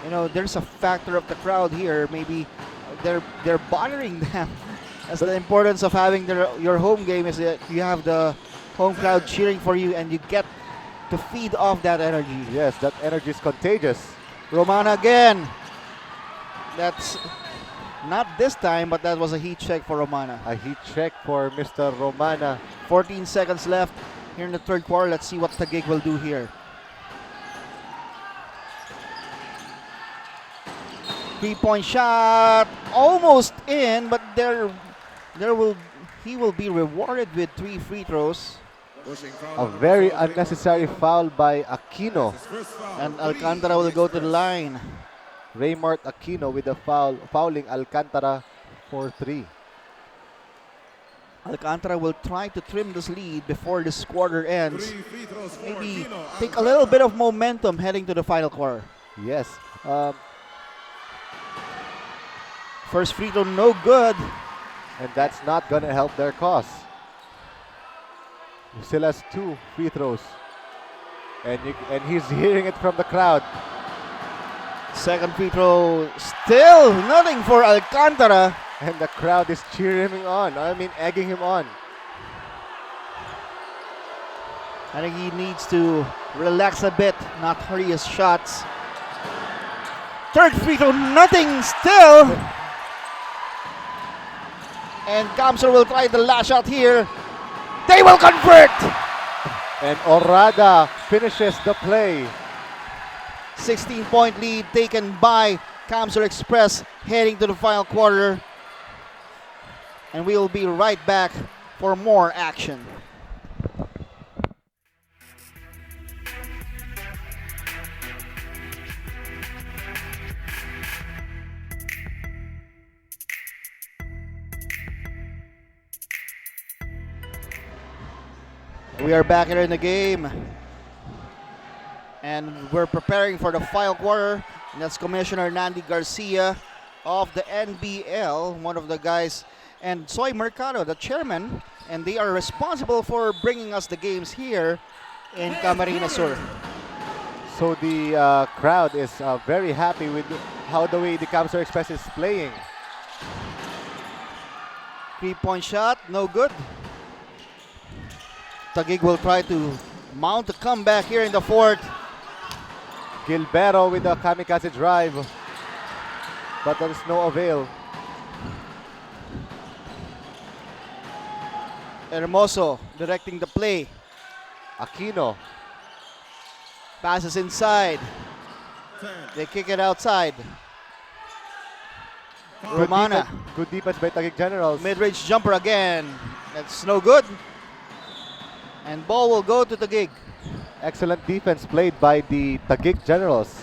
You know, there's a factor of the crowd here. Maybe they're bothering them. That's the importance of having your home game, is that you have the home crowd cheering for you, and you get to feed off that energy. Yes, that energy is contagious. Romana again. That's not this time, but that was a heat check for Romana. A heat check for Mr. Romana. 14 seconds left here in the third quarter. Let's see what Taguig will do here. Three-point shot, almost in, but he will be rewarded with 3 free throws. A very unnecessary foul by Aquino. And Alcantara will go to the line. Raymart Aquino with the foul, fouling Alcantara for 3. Alcantara will try to trim this lead before this quarter ends. 3 free throws for Maybe Kino take a little bit of momentum heading to the final quarter. Yes. First free throw, no good. And that's not going to help their cause. He still has 2 free throws. And he's hearing it from the crowd. Second free throw, still nothing for Alcantara. And the crowd is cheering him on. I mean, egging him on. I think he needs to relax a bit, not hurry his shots. Third free throw, nothing still. And CamSur will try the last shot here. They will convert. And Orada finishes the play. 16-point lead taken by CamSur Express heading to the final quarter. And we will be right back for more action. We are back here in the game, and we're preparing for the final quarter. And that's Commissioner Nandy Garcia of the NBL, one of the guys, and Soy Mercado, the chairman, and they are responsible for bringing us the games here in Camarines Sur. So the crowd is very happy with how the way the CamSur Express is playing. 3-point shot, no good. Taguig will try to mount a comeback here in the fourth. Gilbero with the kamikaze drive, but there is no avail. Hermoso directing the play. Aquino. Passes inside. They kick it outside. Romana. Good defense by Taguig Generals. Mid-range jumper again. That's no good. And ball will go to Taguig. Excellent defense played by the Taguig Generals.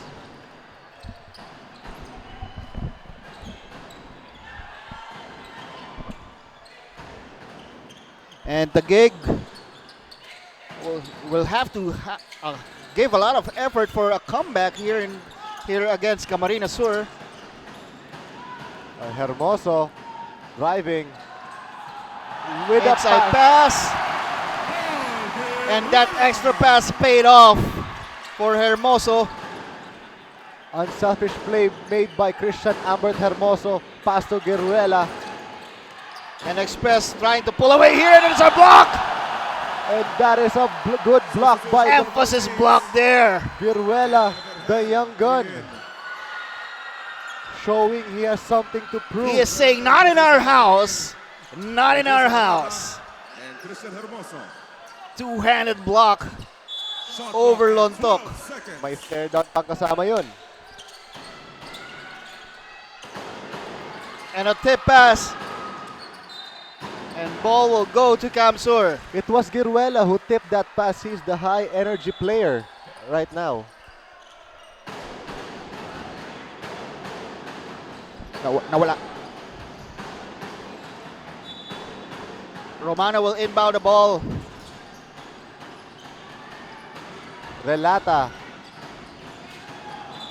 And Taguig will have to give a lot of effort for a comeback here against Camarines Sur. Hermoso driving with a Inside pass. pass. And that extra pass paid off for Hermoso. Unselfish play made by Christian Ambert Hermoso. Pass to Guerrilla. And Express trying to pull away here, and it's a block! And that is a good block by Emphasis block there. Guerrilla, the young gun. Showing he has something to prove. He is saying, not in our house. Not in our house. And Christian Hermoso. Two-handed block over Lontok. May stare down pang kasama yun. And a tip pass. And ball will go to CamSur. It was Guerrilla who tipped that pass. He's the high energy player right now. Nawala. Romana will inbound the ball. Relata.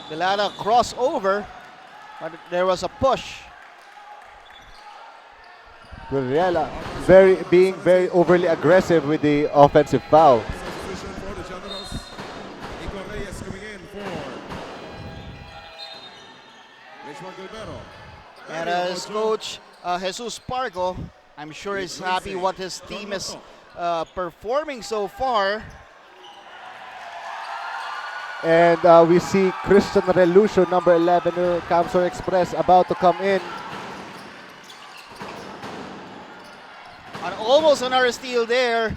Delana crossover, but there was a push. Guerrilla being very overly aggressive with the offensive foul. Substitution for the Generals. Nico Reyes coming in for Richmond Gilbero. And as coach Jesus Pargo, I'm sure he's happy what his team is performing so far. And we see Christian Relucio, number 11, CamSur Express, about to come in. And almost another steal there.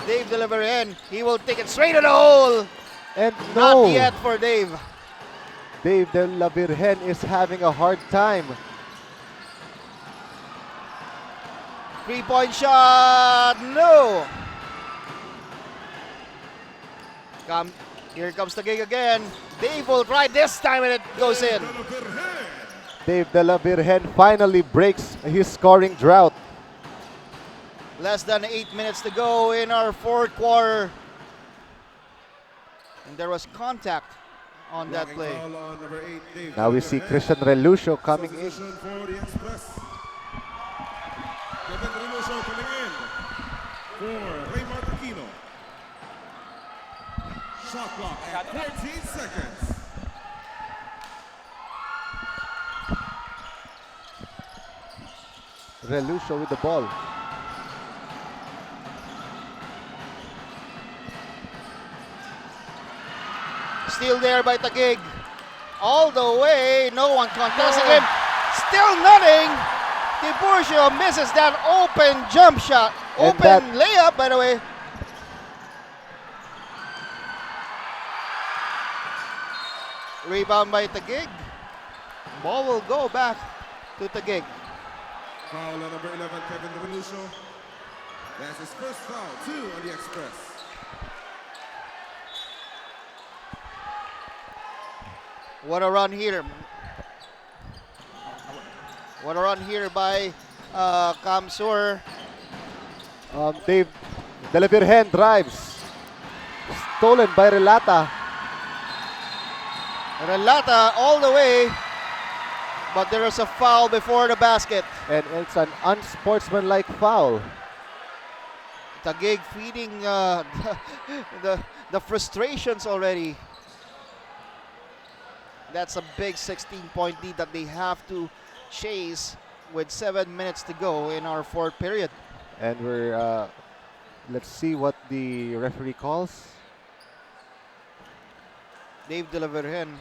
Dave Delaverhen, he will take it straight to the hole. And no, Not yet for Dave. Dave De La Virgen is having a hard time. 3-point shot, no. Here comes the gig again. Dave will try this time and it goes in. Dave De La Virgen finally breaks his scoring drought. Less than 8 minutes to go in our fourth quarter. And there was contact on that play. Now we see Christian Relucio coming in. Substitution for the Express. Kevin Relucio coming in for Raymond Aquino. Shot clock at 14 seconds. Relucio with the ball. Still there by Taguig. All the way, no one contesting him. Still nothing. Tiburcio misses that open jump shot. And Open layup, by the way. Rebound by Taguig. Ball will go back to Taguig. Foul on number 11, Kevin Relucio. That's his first foul, 2 on the Express. What a run here. What a run here by CamSur. Dave De La Virgen drives. Stolen by Relata. Relata all the way, but there is a foul before the basket. And it's an unsportsmanlike foul. Taguig feeding the frustrations already. That's a big 16-point lead that they have to chase with 7 minutes to go in our fourth period. And we're, let's see what the referee calls. Dave Delaverhen.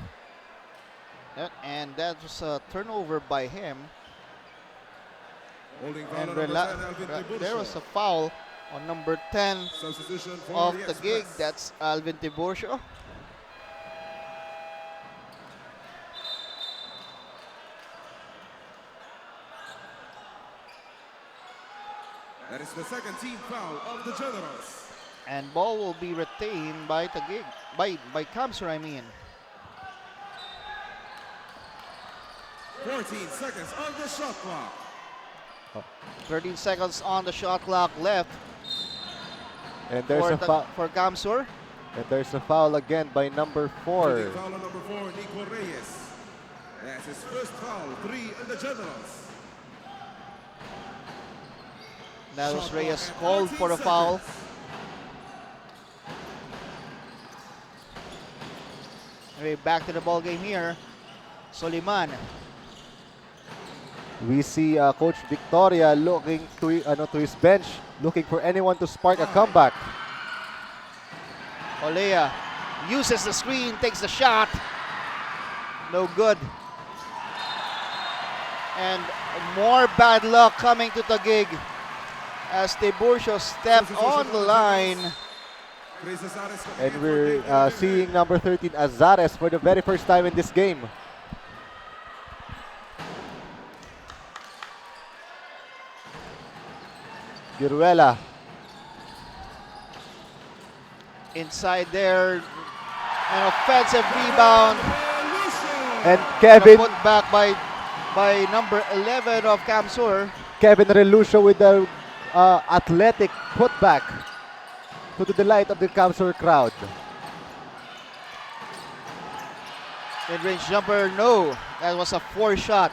And that was a turnover by him. Holding foul And on number 10, Alvin Tiburcio. there was a foul on number 10 Substitution for of the the gig. Express. That's Alvin Tiburcio. That is the second team foul of the Generals. And ball will be retained by Taguig. By CamSur, I mean. 14 seconds on the shot clock. 13 seconds on the shot clock left And there's a foul. for CamSur. And there's a foul again by number 4. Holding foul on number 4, Nico Reyes. That's his first foul, 3 in the Generals. That was Shot Reyes clock at called 13 for the foul. seconds. Anyway, back to the ball game here. Soliman. We see Coach Victoria looking to his bench, looking for anyone to spark a comeback. Olea uses the screen, takes the shot. No good. And more bad luck coming to Taguig as Tiburcio stepped on the line. Chris Azares coming And in for we're Dave Delaverhen. seeing number 13 Azares for the very first time in this game. Viruela. Inside there, an offensive rebound. And And a Kevin putback by number 11 of CamSur. Relucio with the athletic putback to the delight of the CamSur crowd. Mid-range jumper, no. That was a 4 shot.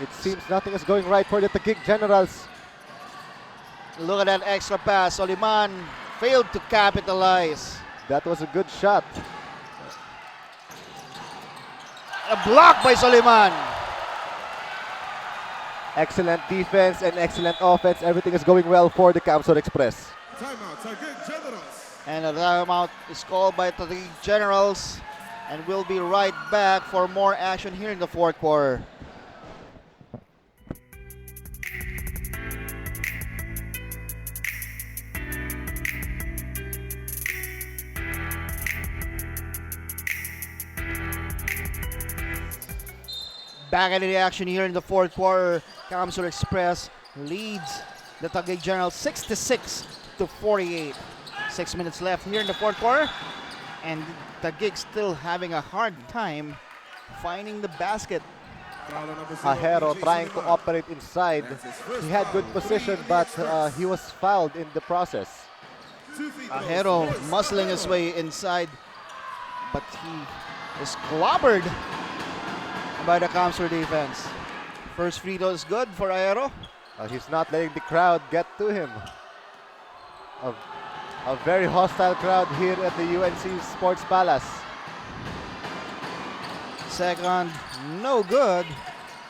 It seems nothing is going right for the Taguig Generals. Look at that extra pass. Soliman failed to capitalize. That was a good shot. A block by Soliman. Excellent defense and excellent offense. Everything is going well for the CamSur Express. Timeout, Taguig Generals. And a timeout is called by the Generals. And we'll be right back for more action here in the fourth quarter. Back into the action here in the fourth quarter. CamSur Express leads the Taguig Generals 66 to 48. 6 minutes left here in the fourth quarter. And Taguig still having a hard time finding the basket. Foul on number 0, Ajero DJ trying to Soliman. operate inside. That's his first He had good foul, position, 3 but Express. he was fouled in the process. 2 free throws Ajero for muscling his Ajero. way inside. But he is clobbered by the CamSur defense. First free throw is good for Ajero. He's not letting the crowd get to him. A very hostile crowd here at the UNC Sports Palace. Second, no good.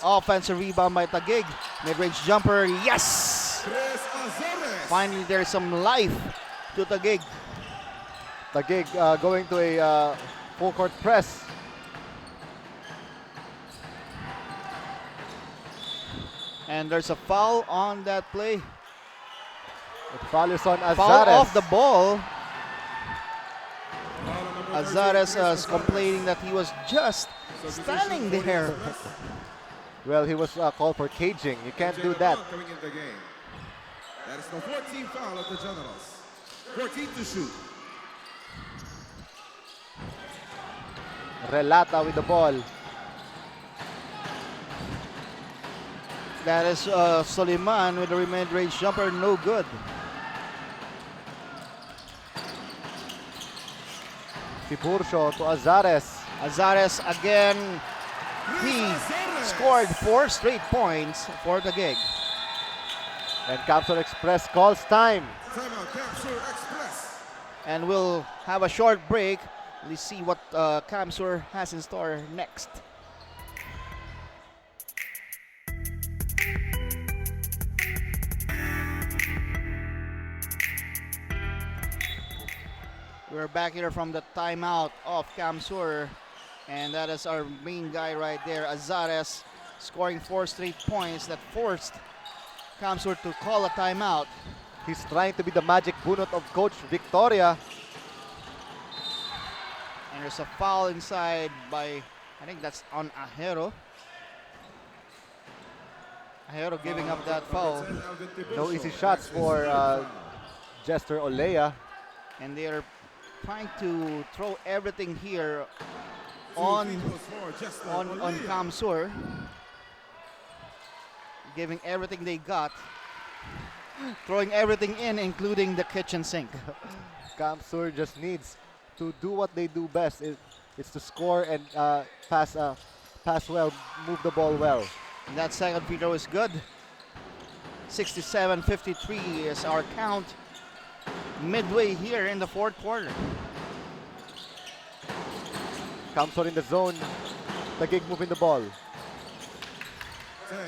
Offensive rebound by Taguig. Mid-range jumper, yes! Chris Azares. Finally, there's some life to Taguig. Taguig going to a full court press. And there's a foul on that play. The foul is on Azares. Foul off the ball. Foul on number 13, Azares Chris is complaining that he was just standing there. Well, he was called for caging. You can't do Jalen that. Brown coming in the game. That is the 14th foul of the Generals. 14 to shoot. Relata with the ball. That is Soliman with the mid-range jumper, no good. Tiburcio to Azares. Azares again. He scored 4 straight points for Taguig. And CamSur Express calls time. Timeout, CamSur Express. And we'll have a short break. Let's see what CamSur has in store next. We're back here from the timeout of CamSur. And that is our main guy right there, Azares, scoring 4 straight points that forced CamSur to call a timeout. He's trying to be the magic bunot of Coach Victoria. And there's a foul inside by, I think that's on Ajero. Ajero giving up that foul. No easy shots for Jester Olea. And they're trying to throw everything here on CamSur. Giving everything they got. Throwing everything in, including the kitchen sink. CamSur just needs to do what they do best. It's to score and pass well, move the ball well. And that second free throw is good. 67-53 is our count midway here in the fourth quarter. CamSur in the zone. Taguig moving the ball. 10.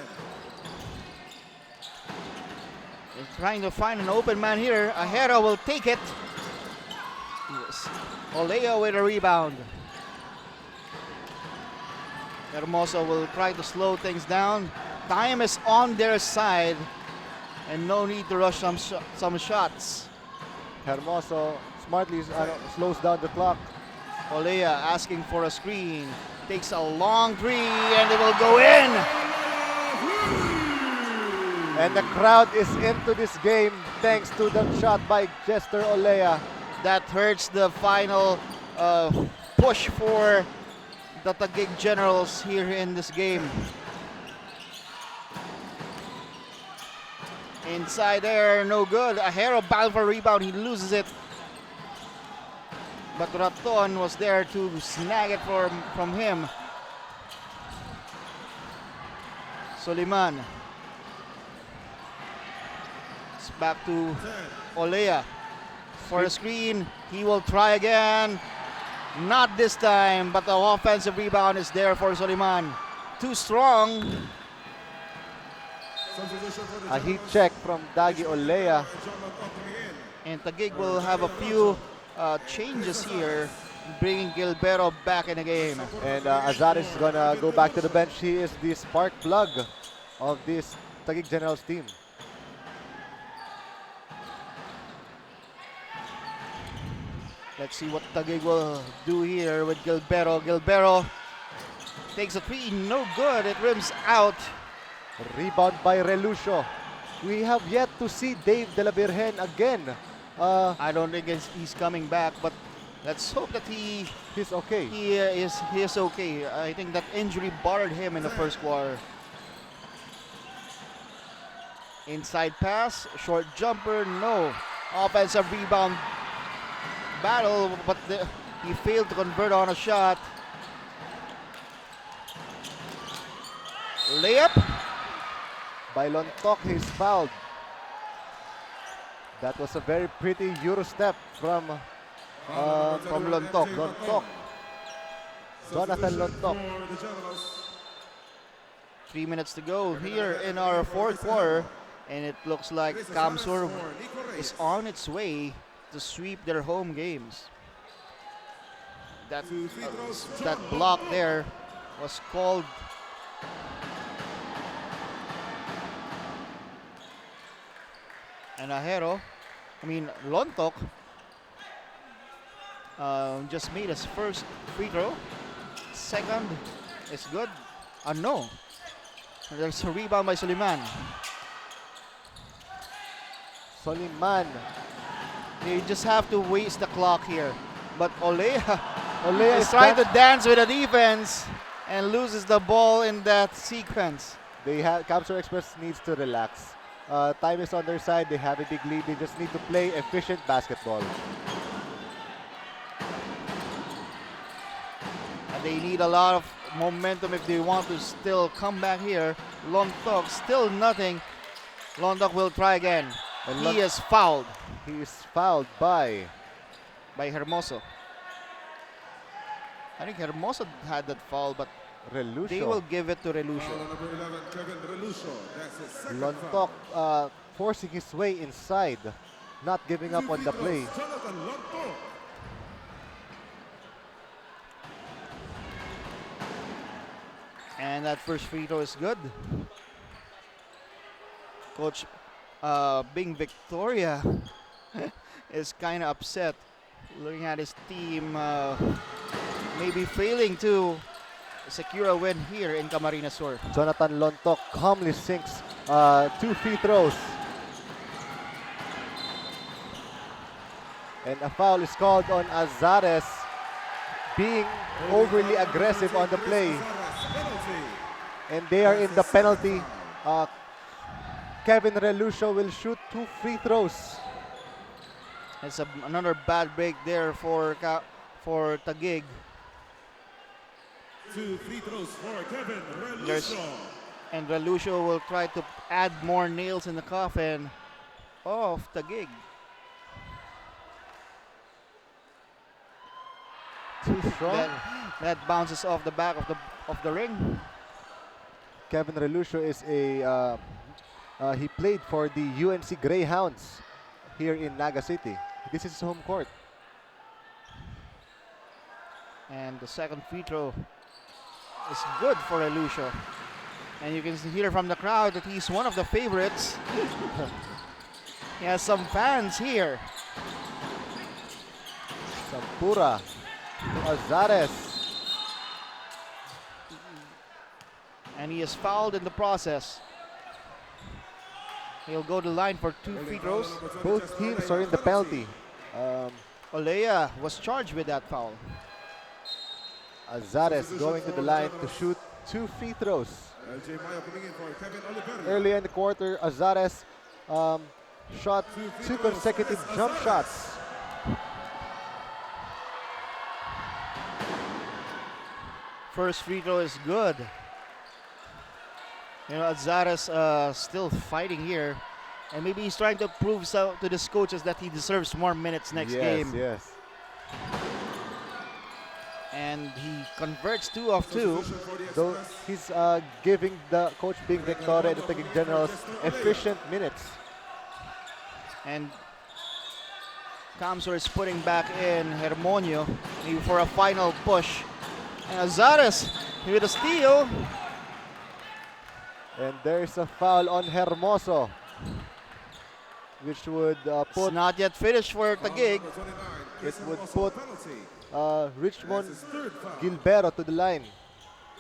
They're trying to find an open man here. Ajero will take it. Yes. Olea with a rebound. Hermoso will try to slow things down. Time is on their side and no need to rush some shots. Hermoso smartly slows down the clock. Olea asking for a screen. Takes a long three and it will go in. And the crowd is into this game thanks to the shot by Jester Olea. That hurts the final push for the Taguig Generals here in this game. Inside there, no good. Ajero battled for a rebound, he loses it. But Raton was there to snag it from him. Soliman. It's back to Olea. For a screen, he will try again. Not this time, but the offensive rebound is there for Soliman. Too strong. A heat check from Dagi Olea. And Taguig will have a few changes here, bringing Gilbero back in the game. And Azares is gonna go back to the bench. He is the spark plug of this Taguig Generals team. Let's see what Taguig will do here with Gilbero. Gilbero takes a three, no good. It rims out. Rebound by Relucio. We have yet to see Dave De La Virgen again. I don't think he's coming back, but let's hope that He's okay. he is okay. I think that injury bothered him in the first quarter. Inside pass, short jumper, no. Offensive rebound battle, but he failed to convert on a shot. Layup. By Lontok, he's fouled. That was a very pretty Euro step from Lontok. Lontok. Jonathan Lontok. 3 minutes to go here in our fourth quarter, and it looks like CamSur is on its way to sweep their home games. That block there was called. And Lontok just made his first free throw. Second is good. No. There's a rebound by Soliman. Soliman. You just have to waste the clock here. But Olea is is trying to dance with the defense and loses the ball in that sequence. CamSur Express needs to relax. Time is on their side. They have a big lead. They just need to play efficient basketball. They need a lot of momentum if they want to still come back here. Lontok, still nothing. Lontok will try again. And He is fouled He is fouled by by Hermoso. I think Hermoso had that foul, but Relucio. they will give it to Foul Relucio. on number 11, Kevin Relucio. That's his second Lontok foul. forcing his way inside, not giving up on the play. Jonathan Lontok. And that first free throw is good. Coach Bing Victoria is kind of upset looking at his team maybe failing to secure a win here in Camarines Sur. Jonathan Lontok calmly sinks 2 free throws. And a foul is called on Azares, being overly aggressive on the play. And they are in the penalty. Kevin Relucio will shoot 2 free throws. It's another bad break there for Taguig. 2 free throws for Kevin There's- Relucio. And Relucio will try to add more nails in the coffin of Taguig. Too strong. That bounces off the back of the ring. Kevin Relucio is he played for the UNC Greyhounds here in Naga City. This is his home court. And the second free throw is good for Relucio. And you can hear from the crowd that he's one of the favorites. He has some fans here. Sampura to Azares. And he is fouled in the process. He'll go to the line for 2 free throws. Both teams are in the penalty. Olea was charged with that foul. Azares going to the line to shoot 2 free throws. LJ Mayo coming in for Kevin Oliveria. Early in the quarter, Azares shot 2 consecutive jump shots. First free throw is good. You know, Azares still fighting here. And maybe he's trying to prove to his coaches that he deserves more minutes next game. Yes. And he converts 2 of 2. Though he's giving the coach Bing Victoria and the Taguig Generals efficient minutes. And CamSur is putting back in Hermonio maybe for a final push. And Azares with a steal. And there's a foul on Hermoso, which would It's put not yet finished for Taguig. it would put Richmond Gilbero to the line.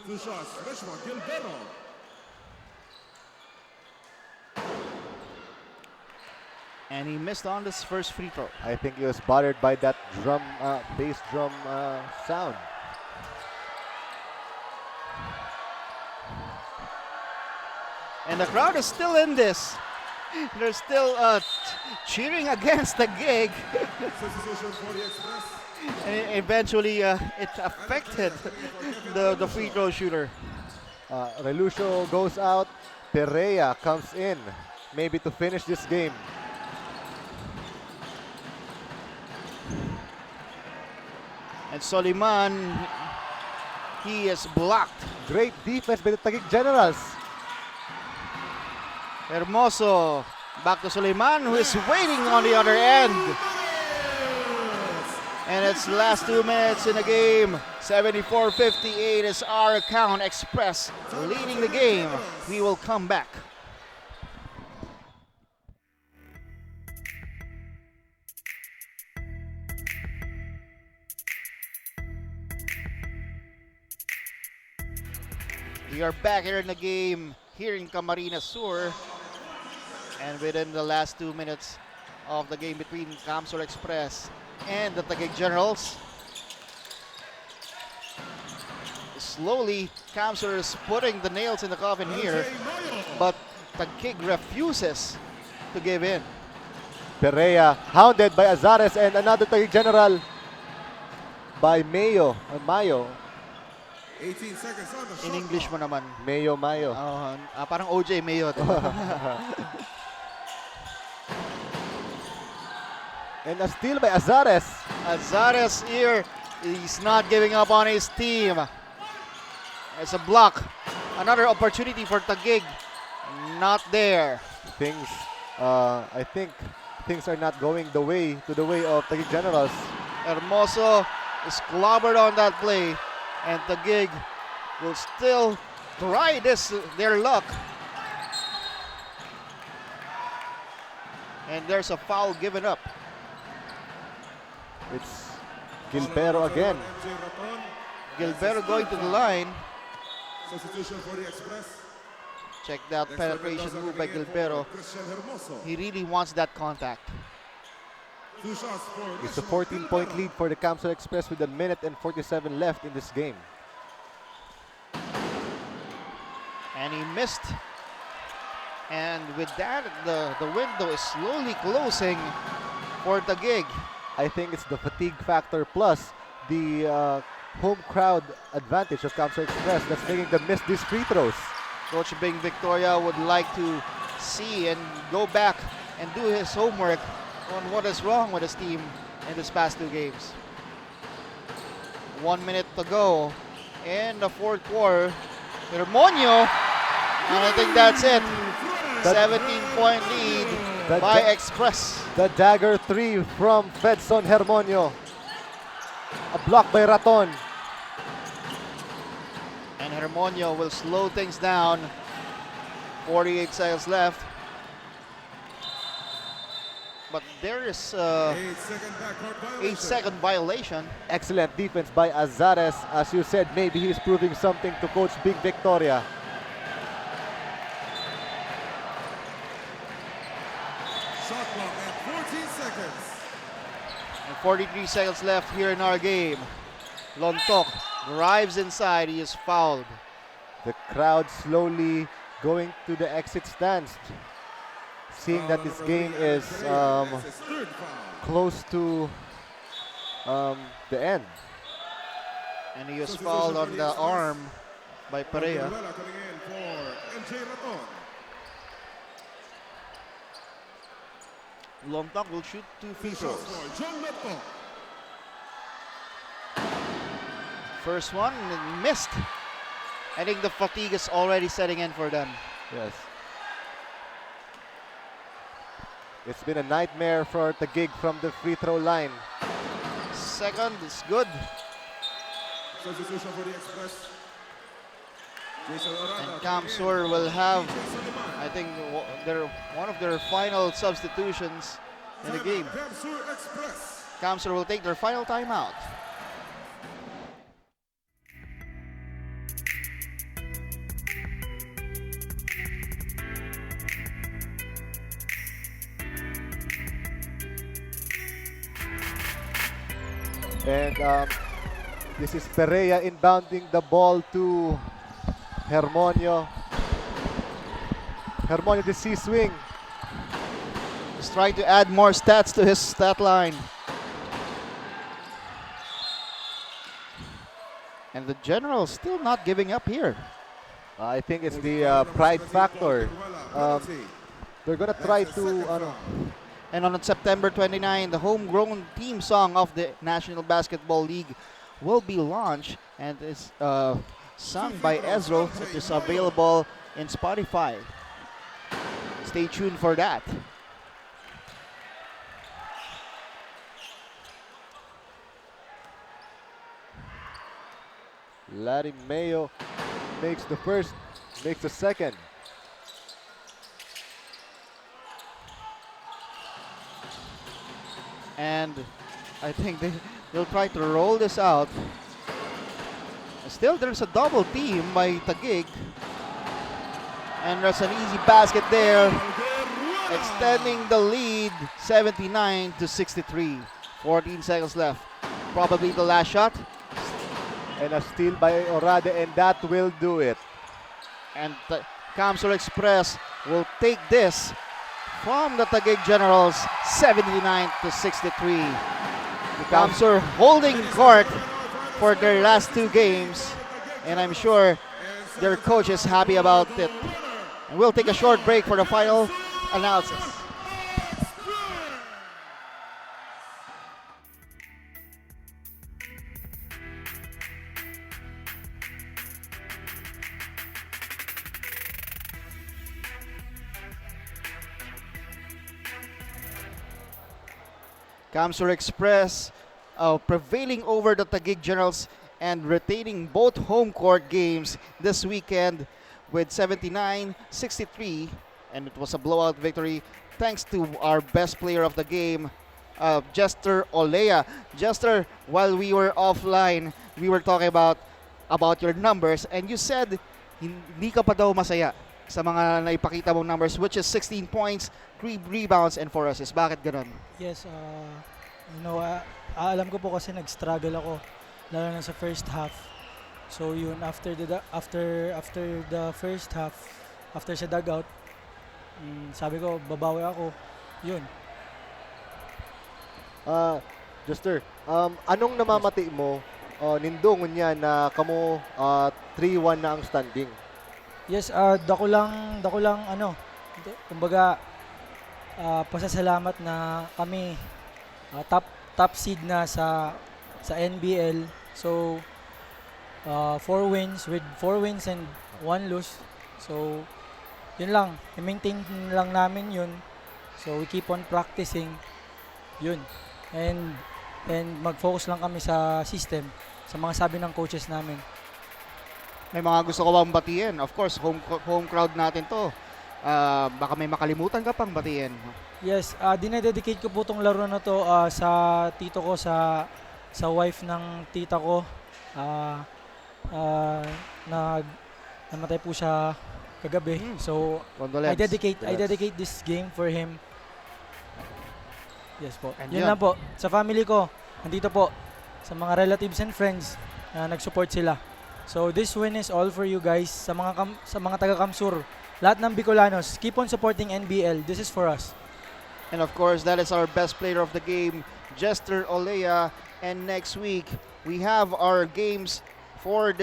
2 shots, Richmond Gilbero. And he missed on this first free throw. I think he was bothered by that bass drum sound. And the crowd is still in this. They're still cheering against the gig. Substitution for the Express. And eventually it affected the free throw shooter. Relucio goes out. Perea comes in, maybe to finish this game. And Soliman, he is blocked. Great defense by the Taguig Generals. Hermoso, back to Soliman, who is waiting on the other end. And it's the last 2 minutes in the game. 74-58 is our account. Express leading the game. We will come back. We are back here in the game, here in Camarines Sur. And within the last 2 minutes of the game between CamSur Express and the Taguig Generals, slowly CamSur is putting the nails in the coffin here, but Taguig refuses to give in. Perea hounded by Azares and another Taguig General by Mayo. 18 seconds on the In shot English mo clock. naman. Mayo Mayo. Parang OJ Mayo, diba? And a steal by Azares. Azares here, he's not giving up on his team. It's a block. Another opportunity for Taguig. Not there. Things, I think things are not going the way of Taguig Generals. Hermoso is clobbered on that play, and Taguig will still try their luck. And there's a foul given up. It's Gilbero again. MJ Raton. Gilbero going to the line. Substitution for the Express. Check that penetration move by Gilbero. Christian Hermoso. He really wants that contact. 2 shots for It's a National 14-point Gilbero. lead for the CamSur Express with 1 minute and 47 left in this game. And he missed. And with that, the window is slowly closing for Taguig. I think it's the fatigue factor plus the home crowd advantage of CamSur Express that's making them miss these free throws. Coach Bing Victoria would like to see and go back and do his homework on what is wrong with his team in this past 2 games. 1 minute to go in the 4th quarter. Hermonio, and I think that's it. 17-point lead by Express. The dagger 3 from Fedson Hermonio. A block by Raton. And Hermonio will slow things down. 48 seconds left. But there is 8-second backcourt violation. 8-second violation. Excellent defense by Azares. As you said, maybe he's proving something to Coach Big Victoria. Shot clock at 14 seconds. And 43 seconds left here in our game. Lontok drives inside. He is fouled. The crowd slowly going to the exit stands, seeing that this game is That's his 3rd foul. close to the end. And he was fouled on the arm by Perea. Coming in for MJ Raton. Lontok will shoot 2 free 2 throws. shots for John Leto. First one missed. I think the fatigue is already setting in for them. Yes. It's been a nightmare for Taguig from the free throw line. Second is good. Substitution for the Express. Jason Oranda And coming in CamSur for will have, DJ Soliman. I think, one of their final substitutions in the game. CamSur Express. CamSur will take their final timeout. And this is Perea inbounding the ball to Hermonio. Hermonio, the C-swing. He's trying to add more stats to his stat line. And the Generals still not giving up here. I think it's the pride factor. They're gonna try to And on September 29, the homegrown theme song of the National Basketball League will be launched and is sung by Ezro. It is available in Spotify. Stay tuned for that. Larry Mayo makes the first, makes the second. And I think they'll try to roll this out. Still, there's a double team by Taguig. And there's an easy basket there, extending the lead 79 to 63. 14 seconds left. Probably the last shot. And a steal by Orade, and that will do it. And CamSur Express will take this from the Taguig Generals 79 to 63. CamSur holding court for their last 2 games. and I'm sure their coach is happy about it. And we'll take a short break for the final analysis. CamSur Express prevailing over the Taguig Generals and retaining both home court games this weekend with 79-63, and it was a blowout victory thanks to our best player of the game, Jester Olea. Jester, while we were offline, we were talking about your numbers, and you said hindi ka pa daw masaya sa mga naipakita mong numbers, which is 16 points, 3 rebounds, and 4 assists. Bakit ganun? Yes, alam ko po kasi nag-struggle ako lalo na sa first half. So yun, after the first half, after sa dugout, sabi ko babawi ako. Yun. Juster, anong namamati mo nindong niya na kamo 3-1 na ang standing? Yes, dako lang kumbaga pasasalamat na kami top seed na sa NBL. So 4 wins and 1 lose. So yun lang, i-maintain lang namin yun. So we keep on practicing. Yun. And mag-focus lang kami sa system, sa mga sabi ng coaches namin. May mga gusto ko bang batiin? Of course, home crowd natin to. Baka may makalimutan ka pang batiin. Yes, dinededicate ko po tong laro na to sa tito ko, sa wife ng tita ko. Namatay po siya kagabi. So I dedicate this game for him. Yes po. And Yun lang po. Sa family ko, nandito po. Sa mga relatives and friends na nag-support sila. So this win is all for you guys. Sa mga taga CamSur, lahat ng Bicolanos, keep on supporting NBL. This is for us. And of course, that is our best player of the game, Jester Olea. And next week, we have our games for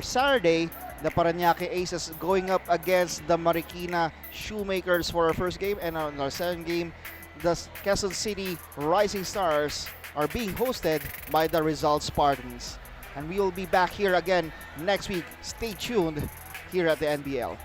Saturday. The Parañaque Aces going up against the Marikina Shoemakers for our first game. And on our second game, the Quezon City Rising Stars are being hosted by the Rizal Spartans. And we will be back here again next week. Stay tuned here at the NBL.